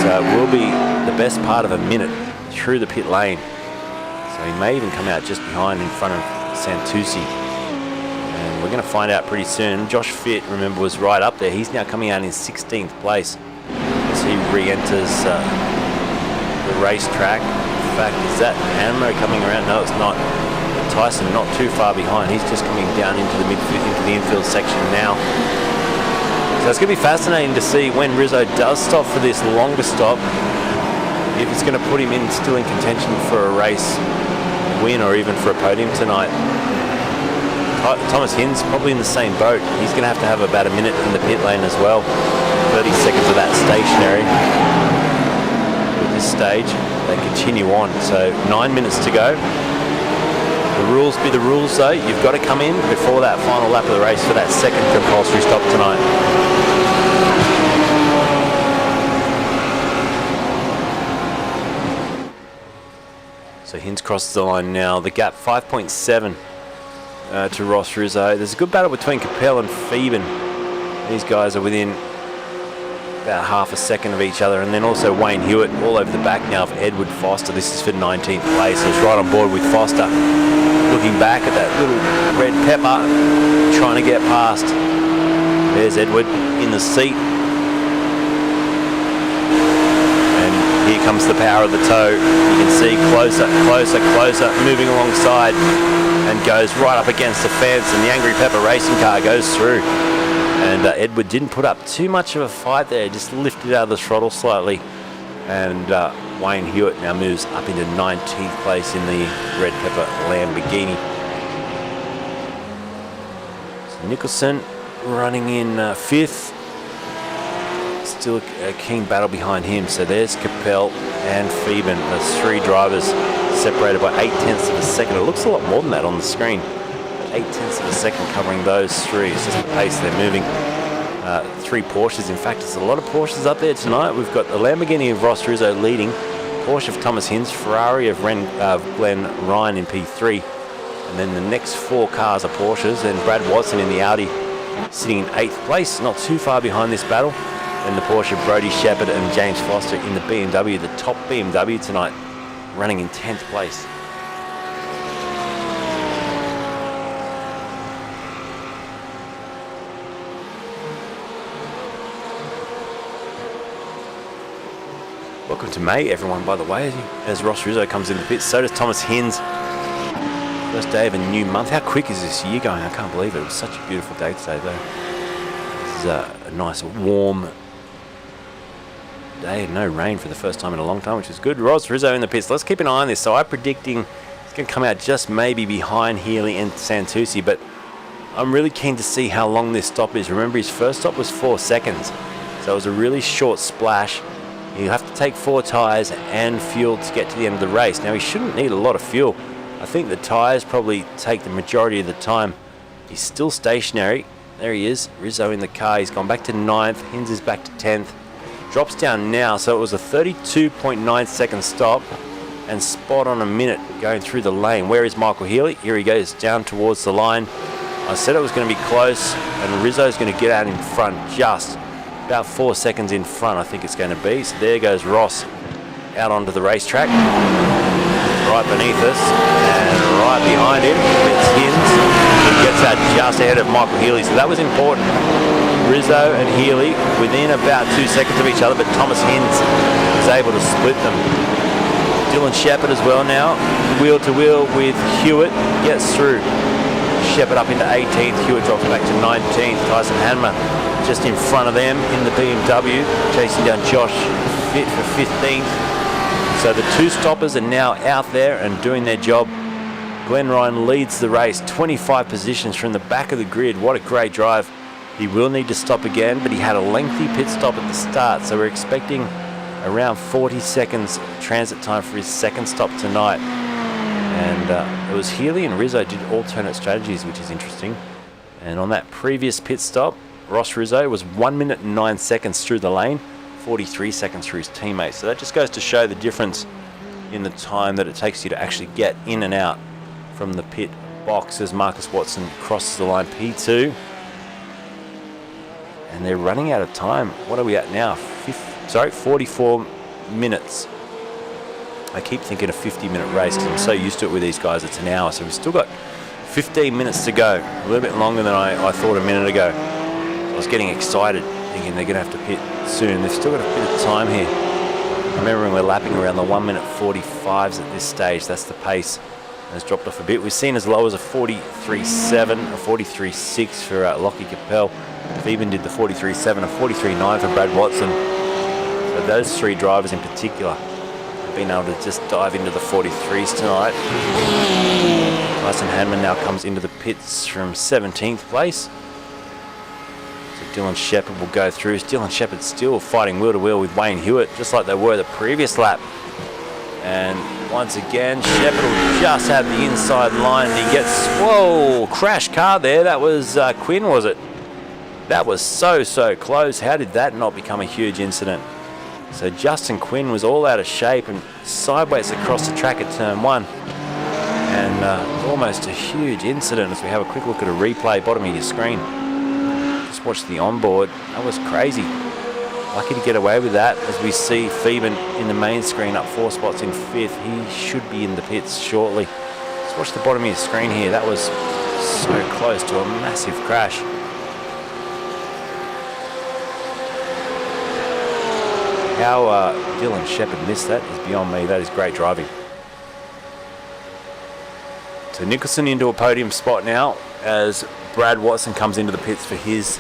So it will be the best part of a minute through the pit lane. So he may even come out just behind in front of Santucci. And we're going to find out pretty soon. Josh Fitt, remember, was right up there. He's now coming out in 16th place as he re-enters the racetrack. In fact, is that Ammo coming around? No, it's not. Tyson not too far behind. He's just coming down into the midfield, into the infield section now. So it's going to be fascinating to see when Rizzo does stop for this longer stop, if it's going to put him in still in contention for a race win or even for a podium tonight. Thomas Hinz probably in the same boat. He's going to have about a minute in the pit lane as well. 30 seconds of that stationary. At this stage, they continue on. So 9 minutes to go. The rules be the rules though. You've got to come in before that final lap of the race for that second compulsory stop tonight. So Hinz crosses the line now. The gap 5.7 to Ross Rizzo. There's a good battle between Capel and Phoeben. These guys are within about half a second of each other. And then also Wayne Hewitt all over the back now of Edward Foster. This is for 19th place. So it's right on board with Foster. Looking back at that little red pepper, trying to get past. There's Edward in the seat. And here comes the power of the toe. You can see closer, closer, closer, moving alongside and goes right up against the fence, and the Angry Pepper racing car goes through. And Edward didn't put up too much of a fight there, just lifted out of the throttle slightly. And Wayne Hewitt now moves up into 19th place in the Red Pepper Lamborghini. So Nicholson running in 5th. Still a keen battle behind him. So there's Capel and Phoeben. There's 3 drivers separated by 0.8 of a second. It looks a lot more than that on the screen. 0.8 of a second covering those 3. It's just the pace they're moving. 3 Porsches. In fact, there's a lot of Porsches up there tonight. We've got the Lamborghini of Ross Rizzo leading, Porsche of Thomas Hinz, Ferrari of Glenn Ryan in P3, and then the next 4 cars are Porsches, and Brad Watson in the Audi sitting in 8th place, not too far behind this battle, and the Porsche of Brody Shepherd and James Foster in the BMW, the top BMW tonight, running in 10th place. Welcome to May, everyone, by the way, as Ross Rizzo comes in the pits. So does Thomas Hinz. First day of a new month. How quick is this year going? I can't believe it. It was such a beautiful day today, though. This is a nice, warm day. No rain for the first time in a long time, which is good. Ross Rizzo in the pits. Let's keep an eye on this. So I'm predicting it's going to come out just maybe behind Healy and Santucci, but I'm really keen to see how long this stop is. Remember, his first stop was 4 seconds, so it was a really short splash. You have to take 4 tyres and fuel to get to the end of the race. Now, he shouldn't need a lot of fuel. I think the tyres probably take the majority of the time. He's still stationary. There he is, Rizzo in the car. He's gone back to 9th. Hinz is back to 10th. Drops down now, so it was a 32.9 second stop and spot on a minute going through the lane. Where is Michael Healy? Here he goes down towards the line. I said it was going to be close, and Rizzo's going to get out in front just. about 4 seconds in front, I think it's going to be. So there goes Ross out onto the racetrack, right beneath us, and right behind him it's Hins. He gets that just ahead of Michael Healy, so that was important. Rizzo and Healy within about 2 seconds of each other, but Thomas Hins was able to split them. Dylan Shepherd as well now, wheel to wheel with Hewitt, gets through. Shepherd up into 18th, Hewitt drops back to 19th. Tyson Hanma just in front of them in the BMW, chasing down Josh Fitt for 15th. So the two stoppers are now out there and doing their job. Glenn Ryan leads the race, 25 positions from the back of the grid. What a great drive. He will need to stop again, but he had a lengthy pit stop at the start, so we're expecting around 40 seconds transit time for his second stop tonight. And it was Healy and Rizzo did alternate strategies, which is interesting. And on that previous pit stop, Ross Rizzo was 1 minute and 9 seconds through the lane, 43 seconds for his teammates. So that just goes to show the difference in the time that it takes you to actually get in and out from the pit box as Marcus Watson crosses the line P2. And they're running out of time. What are we at now? 44 minutes. I keep thinking a 50-minute race because I'm so used to it with these guys. It's an hour, so we've still got 15 minutes to go. A little bit longer than I thought a minute ago. I was getting excited, thinking they're going to have to pit soon. They've still got a bit of time here. I remember when we're lapping around the 1 minute 45s at this stage. That's the pace. And it's dropped off a bit. We've seen as low as a 43.7, a 43.6 for Lockie Capel. Phoeben did the 43.7, a 43.9 for Brad Watson. So those three drivers in particular have been able to just dive into the 43s tonight. Tyson Hanman now comes into the pits from 17th place. So Dylan Shepherd will go through. Dylan Shepherd still fighting wheel to wheel with Wayne Hewitt, just like they were the previous lap. And once again, Shepherd will just have the inside line, and he gets, whoa, crash car there. That was Quinn, was it? That was so close. How did that not become a huge incident? So Justin Quinn was all out of shape and sideways across the track at turn 1. And almost a huge incident as we have a quick look at a replay, bottom of your screen. Just watch the onboard. That was crazy. Lucky to get away with that as we see Phoeben in the main screen up 4 spots in 5th. He should be in the pits shortly. Let's watch the bottom of your screen here. That was so close to a massive crash. How Dylan Shepherd missed that is beyond me. That is great driving. So Nicholson into a podium spot now as Brad Watson comes into the pits for his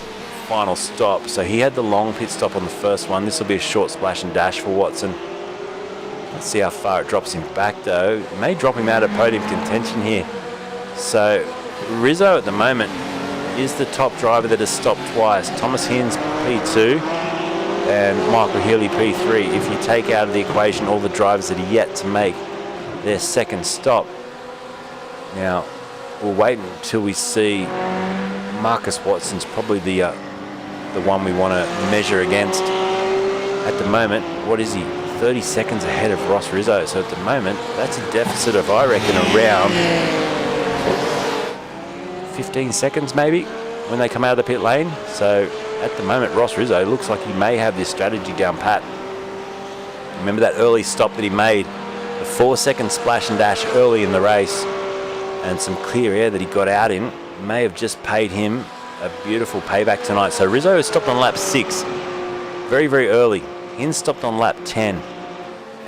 final stop. So he had the long pit stop on the first one. This will be a short splash and dash for Watson. Let's see how far it drops him back though. It may drop him out of podium contention here. So Rizzo at the moment is the top driver that has stopped twice. Thomas Hins P2 and Michael Healy P3. If you take out of the equation all the drivers that are yet to make their second stop. Now, we'll wait until we see Marcus Watson's probably the one we want to measure against. At the moment, what is he? 30 seconds ahead of Ross Rizzo. So at the moment, that's a deficit of, I reckon, around 15 seconds maybe when they come out of the pit lane. So at the moment, Ross Rizzo looks like he may have this strategy down pat. Remember that early stop that he made, the 4-second splash and dash early in the race, and some clear air that he got out in may have just paid him a beautiful payback tonight. So Rizzo stopped on lap 6, very early. Hins stopped on lap 10,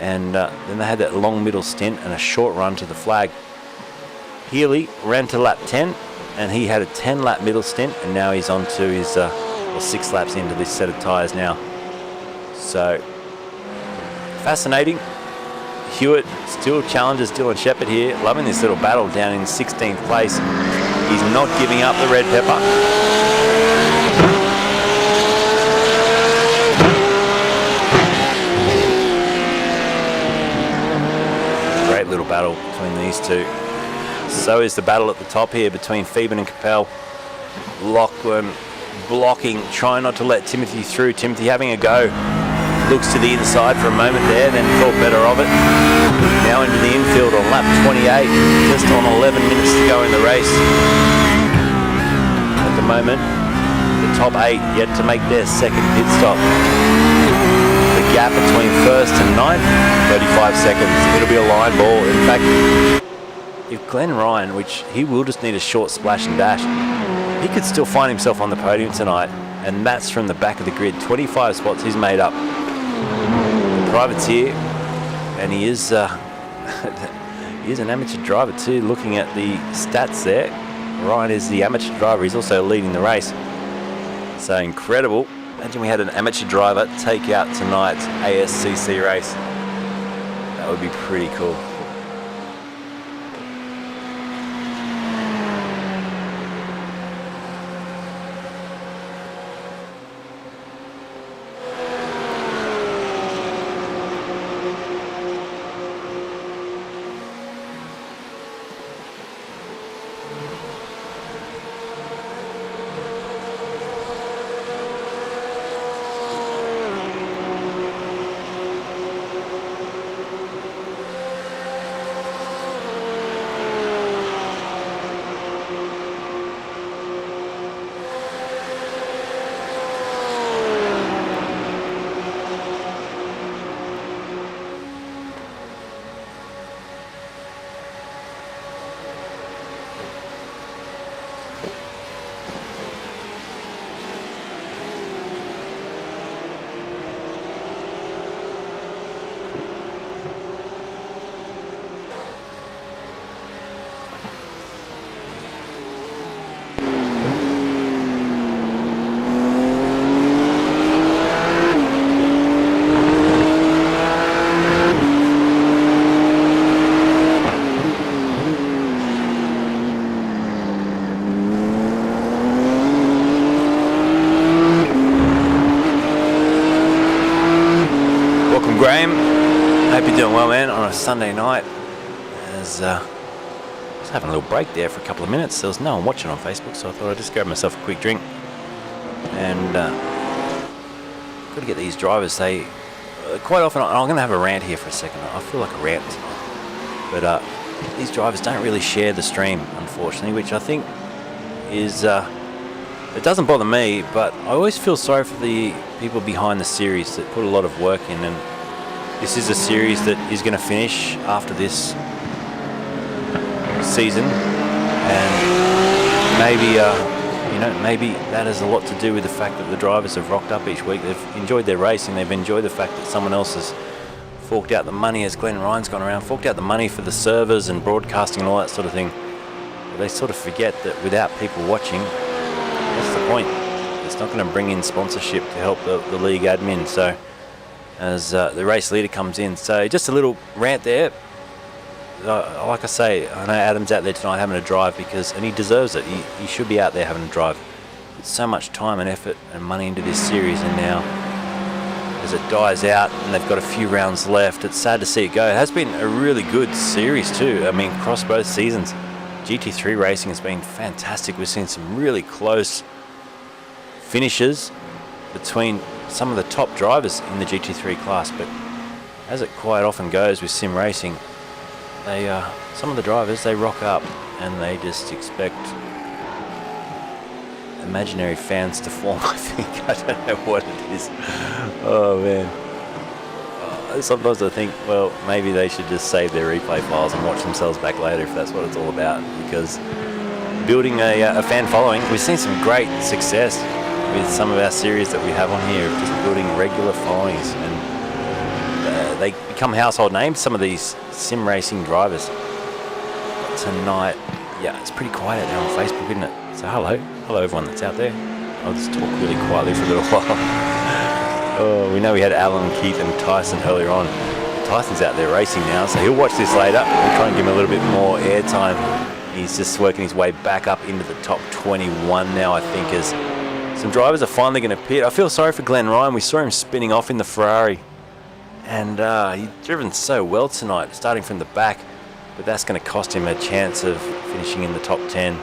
and then they had that long middle stint and a short run to the flag. Healy ran to lap 10, and he had a 10-lap middle stint, and now he's on to his 6 laps into this set of tyres now. So fascinating. Hewitt still challenges Dylan Shepherd here. Loving this little battle down in 16th place. He's not giving up the red pepper. Great little battle between these two. So is the battle at the top here between Phoeben and Capel. Lachlan blocking, trying not to let Timothy through. Timothy having a go. Looks to the inside for a moment there, then thought better of it. Now into the infield on lap 28, just on 11 minutes to go in the race. At the moment, The top 8 yet to make their second pit stop. The gap between first and ninth, 35 seconds. It'll be a line ball. In fact, if Glenn Ryan, which he will just need a short splash and dash, he could still find himself on the podium tonight, and that's from the back of the grid. 25 spots he's made up. The private's here, and he is he is an amateur driver too. Looking at the stats there, Ryan is the amateur driver. He's also leading the race. So incredible. Imagine we had an amateur driver take out tonight's ASCC race. That would be pretty cool. Graham, hope you're doing well, man, on a Sunday night. As I was having a little break there for a couple of minutes. There was no one watching on Facebook, so I thought I'd just grab myself a quick drink. And got to get these drivers. They quite often, I'm going to have a rant here for a second. I feel like a rant tonight. But these drivers don't really share the stream, unfortunately, which I think is, it doesn't bother me, but I always feel sorry for the people behind the series that put a lot of work in. And this is a series that is going to finish after this season, and maybe that has a lot to do with the fact that the drivers have rocked up each week. They've enjoyed their racing. They've enjoyed the fact that someone else has forked out the money, as Glenn Ryan's gone around, forked out the money for the servers and broadcasting and all that sort of thing. But they sort of forget that without people watching, what's the point? It's not going to bring in sponsorship to help the league admin. So as the race leader comes in. So just a little rant there. Like I say, I know Adam's out there tonight having a drive and he deserves it. He should be out there having a drive. Put so much time and effort and money into this series, and now as it dies out and they've got a few rounds left, it's sad to see it go. It has been a really good series too. I mean, across both seasons, GT3 racing has been fantastic. We've seen some really close finishes between some of the top drivers in the GT3 class, but as it quite often goes with sim racing, some of the drivers, they rock up and they just expect imaginary fans to form, I think. I don't know what it is. Oh man. Sometimes I think, well, maybe they should just save their replay files and watch themselves back later if that's what it's all about, because building a fan following, we've seen some great success with some of our series that we have on here, just building regular followings, and they become household names, some of these sim racing drivers. But tonight, yeah, it's pretty quiet out there on Facebook, isn't it? So hello everyone that's out there. I'll just talk really quietly for a little while. Oh, we know we had Alan, Keith and Tyson earlier on. Tyson's out there racing now, so he'll watch this later. We'll try and give him a little bit more airtime. He's just working his way back up into the top 21 now, I think, as some drivers are finally going to pit. I feel sorry for Glenn Ryan. We saw him spinning off in the Ferrari, and he's driven so well tonight, starting from the back, but that's going to cost him a chance of finishing in the top 10.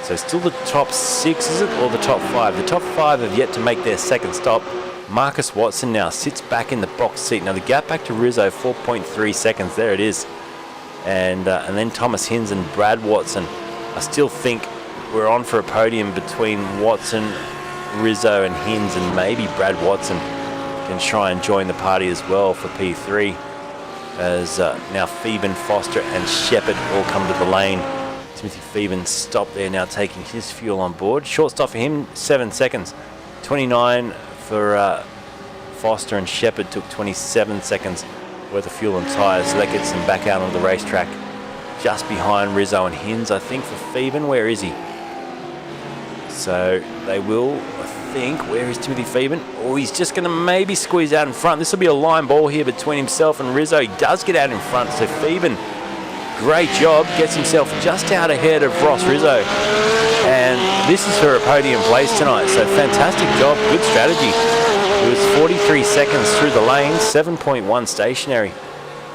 So still the top 6, is it, or the top 5? The top 5 have yet to make their second stop. Marcus Watson now sits back in the box seat. Now the gap back to Rizzo, 4.3 seconds. There it is. And then Thomas Hinz and Brad Watson. I still think we're on for a podium between Watson, Rizzo and Hinds, and maybe Brad Watson can try and join the party as well for P3, as now Phoeben, Foster and Shepherd all come to the lane. Timothy Phoeben stopped there, now taking his fuel on board. Short stop for him, 7 seconds. 29 for Foster, and Shepherd took 27 seconds worth of fuel and tyres, so that gets them back out on the racetrack just behind Rizzo and Hinds. I think for Phoeben, where is he? So they will, I think, where is Timothy Phoeben? Oh, he's just going to maybe squeeze out in front. This will be a line ball here between himself and Rizzo. He does get out in front, so Phoeben, great job, gets himself just out ahead of Ross Rizzo. And this is for a podium place tonight, so fantastic job, good strategy. It was 43 seconds through the lane, 7.1 stationary,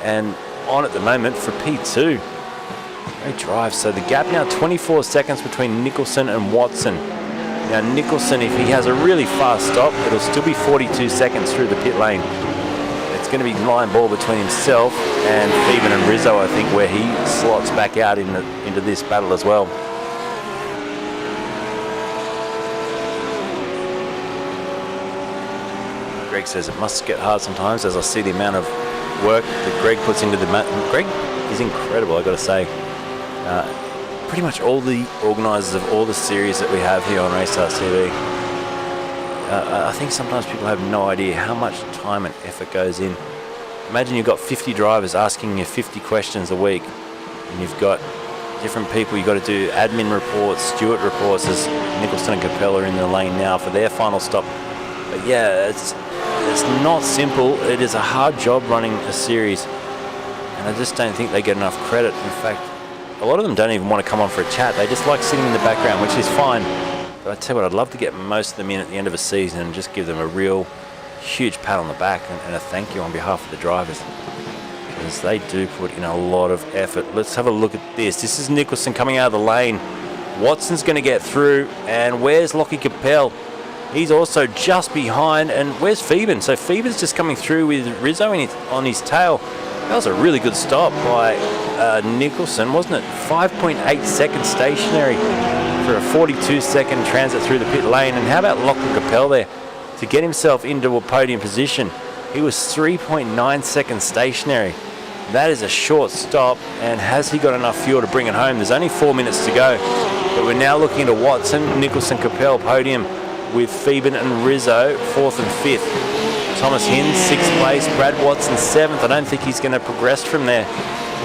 and on at the moment for P2. Great drive. So the gap now 24 seconds between Nicholson and Watson. Now Nicholson, if he has a really fast stop, it'll still be 42 seconds through the pit lane. It's going to be line ball between himself and Phoeben and Rizzo, I think, where he slots back out into this battle as well. Greg says it must get hard sometimes, as I see the amount of work that Greg puts into the Greg is incredible, I got to say. Pretty much all the organisers of all the series that we have here on RACESTARS TV, I think sometimes people have no idea how much time and effort goes in. Imagine you've got 50 drivers asking you 50 questions a week, and you've got different people. You've got to do admin reports, steward reports, as Nicholson and Capella are in the lane now for their final stop. But yeah, it's not simple. It is a hard job running a series, and I just don't think they get enough credit. In fact, a lot of them don't even want to come on for a chat. They just like sitting in the background, which is fine. But I tell you what, I'd love to get most of them in at the end of a season and just give them a real huge pat on the back and a thank you on behalf of the drivers, because they do put in a lot of effort. Let's have a look at this. This is Nicholson coming out of the lane. Watson's going to get through, and where's Lockie Capel? He's also just behind, and where's Phoeben? So Phoeben's just coming through with Rizzo on his tail. That was a really good stop by Nicholson, wasn't it? 5.8 seconds stationary for a 42-second transit through the pit lane. And how about Lachlan Capel there to get himself into a podium position? He was 3.9 seconds stationary. That is a short stop, and has he got enough fuel to bring it home? There's only 4 minutes to go, but we're now looking at Watson, Nicholson, Capel podium with Phoeben and Rizzo 4th and 5th. Thomas Hinds 6th place, Brad Watson 7th. I don't think he's going to progress from there.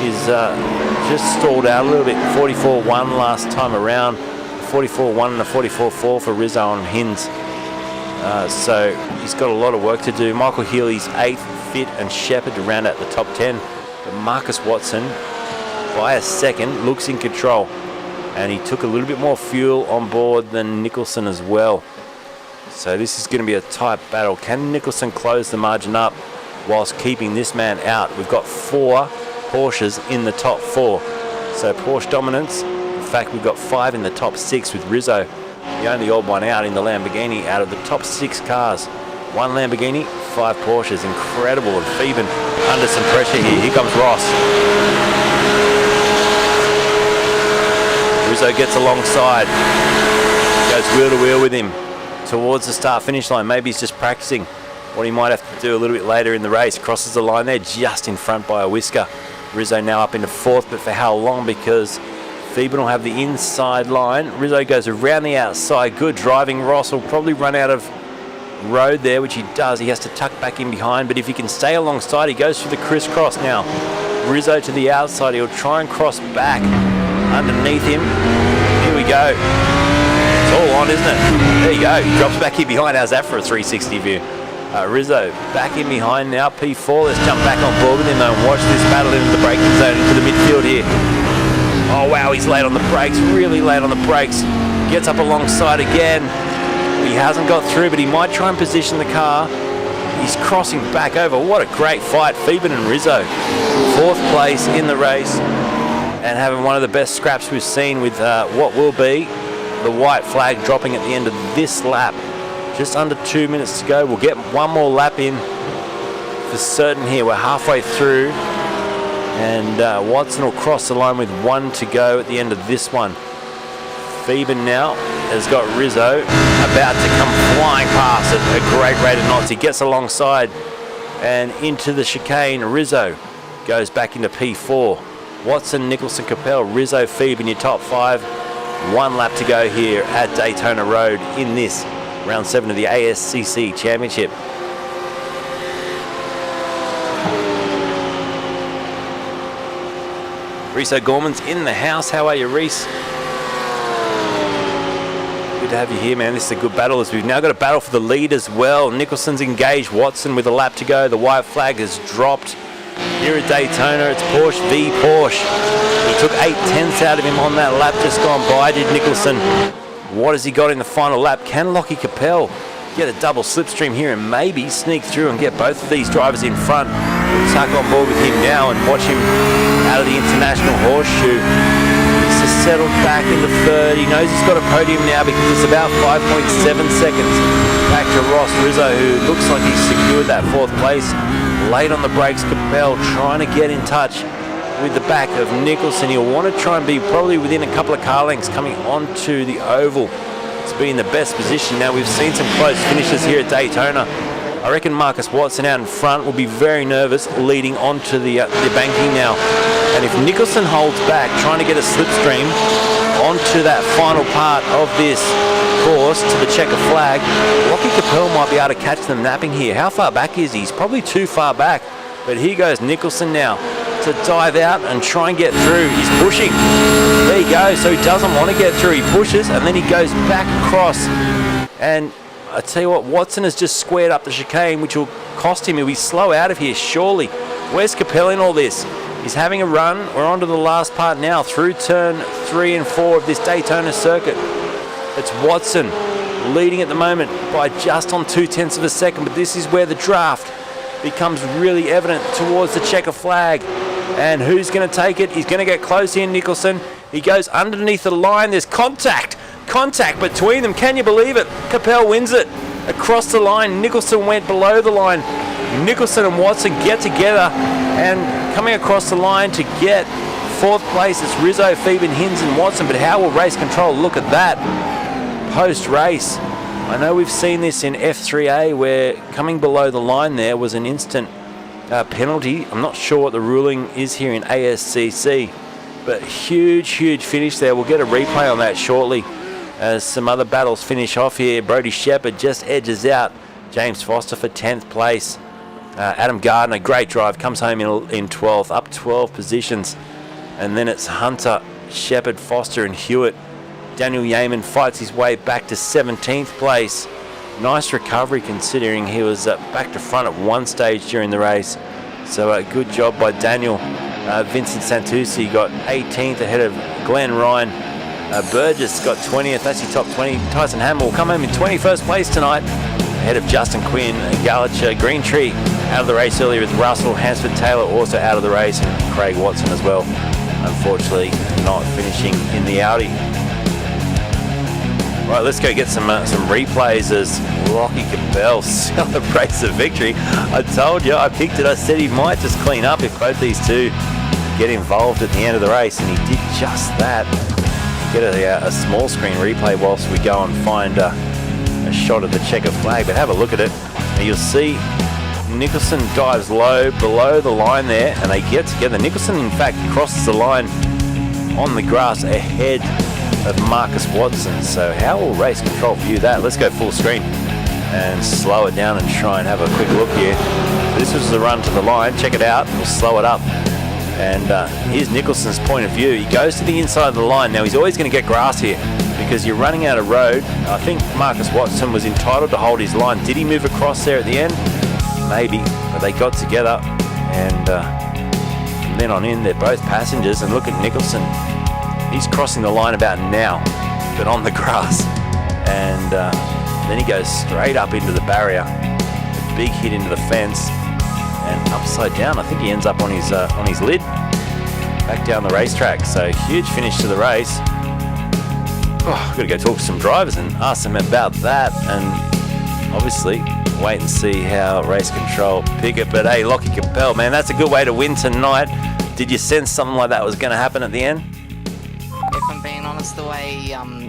He's just stalled out a little bit. 44.1 last time around, 44.1 and a 44.4 for Rizzo and Hinds. So he's got a lot of work to do. Michael Healy's 8th, Fit and Shepherd to round out the top 10. But Marcus Watson, by a second, looks in control. And he took a little bit more fuel on board than Nicholson as well. So this is going to be a tight battle. Can Nicholson close the margin up whilst keeping this man out? We've got 4 Porsches in the top 4. So Porsche dominance. In fact, we've got 5 in the top 6 with Rizzo, the only odd one out in the Lamborghini out of the top 6 cars. 1 Lamborghini, 5 Porsches. Incredible. And Phoeben under some pressure here. Here comes Ross. Rizzo gets alongside. Goes wheel to wheel with him towards the start-finish line. Maybe he's just practicing what he might have to do a little bit later in the race. Crosses the line there, just in front by a whisker. Rizzo now up into 4th, but for how long? Because Phoeben will have the inside line. Rizzo goes around the outside. Good driving. Ross will probably run out of road there, which he does. He has to tuck back in behind, but if he can stay alongside, he goes through the crisscross now. Rizzo to the outside. He'll try and cross back underneath him. Here we go. All on, isn't it? There you go. He drops back in behind. How's that for a 360 view? Rizzo back in behind now. P4. Let's jump back on board with him though and watch this battle into the braking zone, into the midfield here. Oh wow, he's late on the brakes. Really late on the brakes. Gets up alongside again. He hasn't got through, but he might try and position the car. He's crossing back over. What a great fight. Phoeben and Rizzo. 4th place in the race and having one of the best scraps we've seen with what will be the white flag dropping at the end of this lap. Just under 2 minutes to go. We'll get one more lap in for certain here. We're halfway through, and Watson will cross the line with 1 to go at the end of this one. Phoeben now has got Rizzo about to come flying past at a great rate of knots. He gets alongside and into the chicane. Rizzo goes back into P4. Watson, Nicholson, Capel, Rizzo, Phoeben, your top 5. 1 lap to go here at Daytona Road in this round 7 of the ASCC Championship. Reese O'Gorman's in the house. How are you, Reese? Good to have you here, man. This is a good battle as we've now got a battle for the lead as well. Nicholson's engaged Watson with a lap to go. The white flag has dropped. Here at Daytona, it's Porsche v Porsche. He took 8/10 out of him on that lap just gone by, did Nicholson. What has he got in the final lap? Can Lockie Capel get a double slipstream here and maybe sneak through and get both of these drivers in front? We'll tuck on board with him now and watch him out of the International Horseshoe. He's just settled back in the third. He knows he's got a podium now because it's about 5.7 seconds back to Ross Rizzo, who looks like he's secured that 4th place. Late on the brakes, Capel trying to get in touch with the back of Nicholson. He'll want to try and be probably within a couple of car lengths coming onto the oval to be in the best position. Now, we've seen some close finishes here at Daytona. I reckon Marcus Watson out in front will be very nervous leading onto the banking now. And if Nicholson holds back, trying to get a slipstream onto that final part of this course to the checker flag, Lockie Capel might be able to catch them napping here. How far back is he? He's probably too far back. But here goes Nicholson now to dive out and try and get through. He's pushing. There you go. So he doesn't want to get through. He pushes and then he goes back across. And I tell you what, Watson has just squared up the chicane, which will cost him. He'll be slow out of here, surely. Where's Capel in all this? He's having a run. We're on to the last part now, through turn 3 and 4 of this Daytona circuit. It's Watson leading at the moment by just on 0.2 of a second, but this is where the draft becomes really evident towards the checker flag. And who's going to take it? He's going to get close here, Nicholson. He goes underneath the line. There's contact between them. Can you believe it? Capel wins it across the line. Nicholson went below the line. Nicholson and Watson get together and coming across the line to get 4th place. It's Rizzo, Phoeben, Hinz and Watson. But how will race control look at that post-race? I know we've seen this in F3A where coming below the line there was an instant penalty. I'm not sure what the ruling is here in ASCC, but huge finish there. We'll get a replay on that shortly as some other battles finish off here. Brody Shepherd just edges out James Foster for 10th place. Adam Gardner, great drive, comes home in 12th, up 12 positions. And then it's Hunter, Shepherd, Foster and Hewitt. Daniel Yeaman fights his way back to 17th place. Nice recovery considering he was back to front at one stage during the race. So a good job by Daniel. Vincent Santucci got 18th ahead of Glenn Ryan. Burgess got 20th, that's your top 20. Tyson Hammer will come home in 21st place tonight, ahead of Justin Quinn. Gallacher, Greentree out of the race earlier with Russell. Hansford Taylor also out of the race, and Craig Watson as well. Unfortunately, not finishing in the Audi. Right, let's go get some replays as Lockie Capel celebrates the victory. I told you, I picked it. I said he might just clean up if both these two get involved at the end of the race, and he did just that. Get a small screen replay whilst we go and find a shot of the checker flag. But have a look at it, and you'll see Nicholson dives low below the line there, and they get together. Nicholson, in fact, crosses the line on the grass ahead of Marcus Watson. So how will race control view that? Let's go full screen and slow it down and try and have a quick look here. This was the run to the line. Check it out. We'll slow it up. And here's Nicholson's point of view. He goes to the inside of the line. Now he's always going to get grass here because you're running out of road. I think Marcus Watson was entitled to hold his line. Did he move across there at the end? Maybe, but they got together, and from then on in, they're both passengers. And look at Nicholson. He's crossing the line about now, but on the grass. And then he goes straight up into the barrier. A big hit into the fence and upside down. I think he ends up on his lid back down the racetrack. So huge finish to the race. I've got to go talk to some drivers and ask them about that, and obviously wait and see how race control pick it. But hey, Lockie Capel, man, that's a good way to win tonight. Did you sense something like that was going to happen at the end? If I'm being honest honest, the way,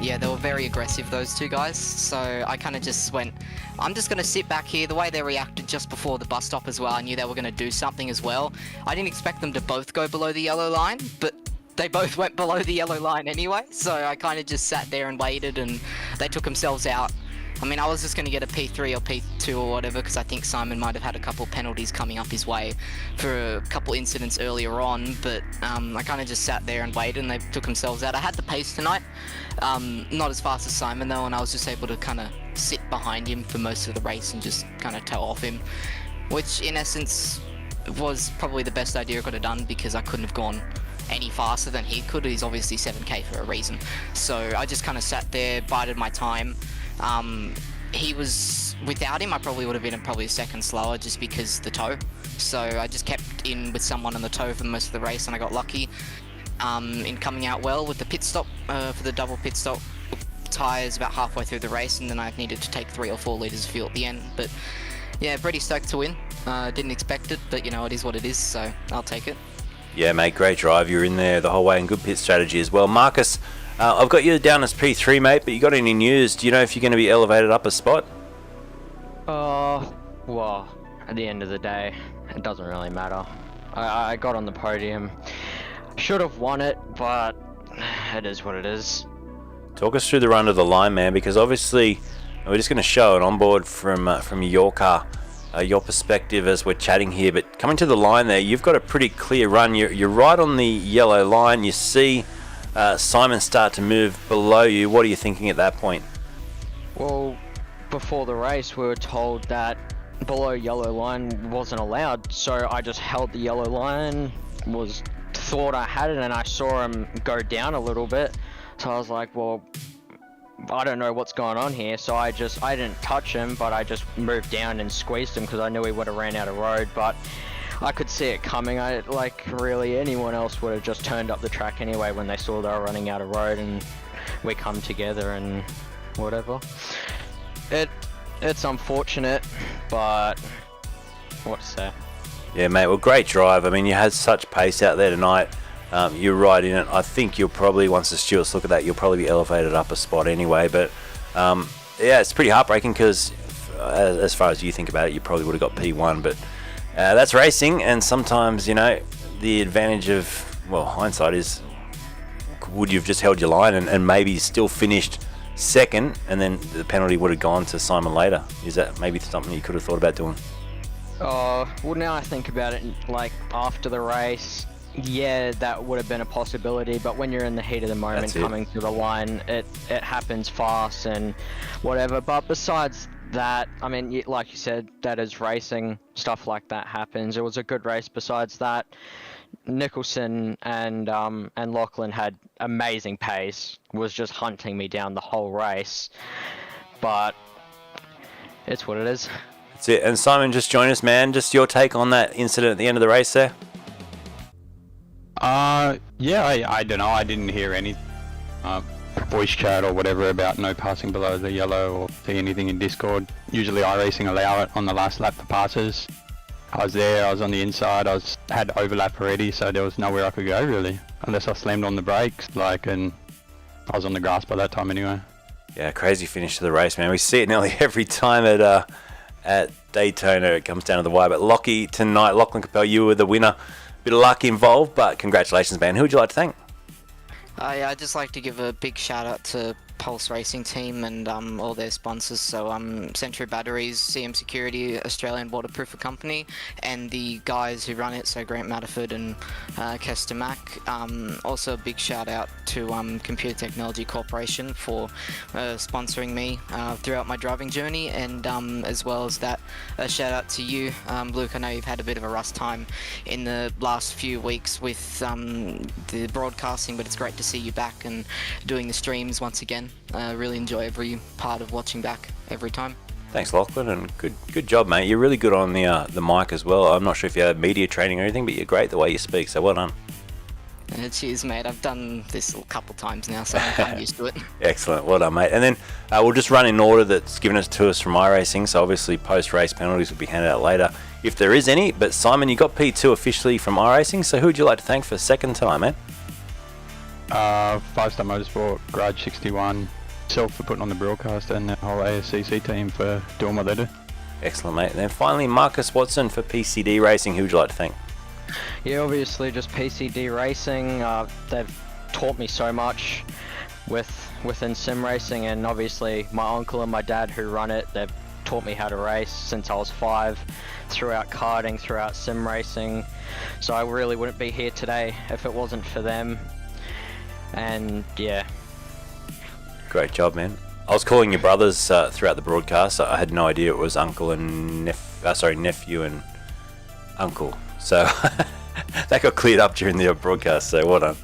yeah, they were very aggressive, those two guys. So I kind of just went, I'm just going to sit back here. The way they reacted just before the bus stop as well, I knew they were going to do something as well. I didn't expect them to both go below the yellow line, but they both went below the yellow line anyway. So I kind of just sat there and waited, and they took themselves out. I mean, I was just going to get a P3 or P2 or whatever, because I think Simon might have had a couple penalties coming up his way for a couple incidents earlier on, but I kind of just sat there and waited, and they took themselves out. I had the pace tonight, not as fast as Simon though, and I was just able to kind of sit behind him for most of the race and just kind of toe off him, which in essence was probably the best idea I could have done, because I couldn't have gone any faster than he could. He's obviously 7k for a reason. So I just kind of sat there, bided my time. He was, without him, I probably would have been probably a second slower, just because the toe. So I just kept in with someone on the toe for most of the race, and I got lucky in coming out well with the pit stop, for the double pit stop tyres about halfway through the race, and then I needed to take 3 or 4 litres of fuel at the end. But yeah, pretty stoked to win. Didn't expect it, but you know, it is what it is, so I'll take it. Yeah, mate, great drive. You're in there the whole way, and good pit strategy as well. Marcus, I've got you down as P3, mate, but you got any news? Do you know if you're going to be elevated up a spot? Well, at the end of the day, it doesn't really matter. I got on the podium. Should have won it, but it is what it is. Talk us through the run to the line, man, because obviously we're just going to show an onboard from your car, your perspective as we're chatting here. But coming to the line there, you've got a pretty clear run. You're right on the yellow line. You see Simon start to move below you. What are you thinking at that point? Well, before the race, we were told that below yellow line wasn't allowed, so I just held the yellow line, thought I had it, and I saw him go down a little bit. So I was like, well, I don't know what's going on here. So I didn't touch him, but I just moved down and squeezed him, because I knew he would have ran out of road. But I could see it coming. Really anyone else would have just turned up the track anyway when they saw they were running out of road, and we come together and whatever. It's unfortunate, but what to say? Yeah, mate, well, great drive. I mean, you had such pace out there tonight. You're right in it. I think you'll probably, once the stewards look at that, you'll probably be elevated up a spot anyway. But yeah, it's pretty heartbreaking, because as far as you think about it, you probably would have got P1. But that's racing, and sometimes, you know, the advantage of, well, hindsight is, would you have just held your line and maybe still finished second, and then the penalty would have gone to Simon later? Is that maybe something you could have thought about doing? Well, now I think about it, like after the race, yeah, that would have been a possibility, but when you're in the heat of the moment coming to the line, it happens fast and whatever. But besides that, I mean, like you said, that is racing, stuff like that happens. It was a good race. Besides that, Nicholson and Lachlan had amazing pace, was just hunting me down the whole race, but it's what it is. That's it. And Simon, just join us, man. Just your take on that incident at the end of the race there. Yeah, I don't know. I didn't hear any voice chat or whatever about no passing below the yellow, or see anything in Discord. Usually iRacing allow it on the last lap for passes. I was there, I was on the inside, had overlap already, so there was nowhere I could go really, unless I slammed on the brakes, and I was on the grass by that time anyway. Yeah, crazy finish to the race, man. We see it nearly every time at Daytona. It comes down to the wire. But Lockie tonight, Lachlan Capel, you were the winner. Bit of luck involved, but congratulations, man. Who would you like to thank? Yeah, I'd just like to give a big shout out to Pulse Racing Team and all their sponsors, so Century Batteries, CM Security, Australian Waterproofer Company, and the guys who run it, so Grant Matterford and Kester Mack. Also a big shout out to Computer Technology Corporation for sponsoring me throughout my driving journey, and as well as that, a shout out to you, Luke. I know you've had a bit of a rough time in the last few weeks with the broadcasting, but it's great to see you back and doing the streams once again. Really enjoy every part of watching back every time. Thanks, Lachlan, and good job, mate. You're really good on the mic as well. I'm not sure if you had media training or anything, but you're great the way you speak, so well done. Cheers, mate. I've done this a couple times now, so I'm used to it. Excellent, well done, mate. And then we'll just run in order that's given us to us from iRacing, so obviously post-race penalties will be handed out later if there is any. But Simon, you got P2 officially from iRacing, so who would you like to thank for second tonight, man? Five-Star Motorsport, Garage 61, self for putting on the broadcast, and the whole ASCC team for doing what they do. Excellent, mate. And then finally, Marcus Watson for PCD Racing. Who would you like to thank? Yeah, obviously just PCD Racing. They've taught me so much within sim racing, and obviously my uncle and my dad who run it, they've taught me how to race since I was 5, throughout karting, throughout sim racing. So I really wouldn't be here today if it wasn't for them. And yeah. Great job, man. I was calling your brothers throughout the broadcast. I had no idea it was uncle and nephew and uncle. So that got cleared up during the broadcast. So well done.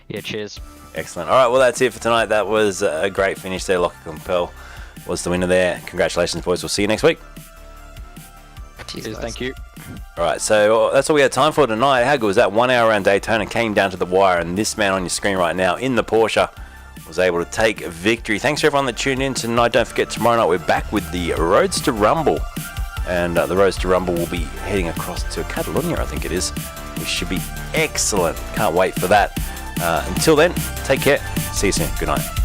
Yeah, cheers. Excellent. All right, well, that's it for tonight. That was a great finish there. Lockie Compel was the winner there. Congratulations, boys. We'll see you next week. Cheers, thank you. All right, so that's all we had time for tonight. How good was that? 1 hour around Daytona, came down to the wire, and this man on your screen right now in the Porsche was able to take victory. Thanks to everyone that tuned in tonight. Don't forget, tomorrow night we're back with the Roadster Rumble. And the Roadster Rumble will be heading across to Catalonia, I think it is. Which should be excellent. Can't wait for that. Until then, take care. See you soon. Good night.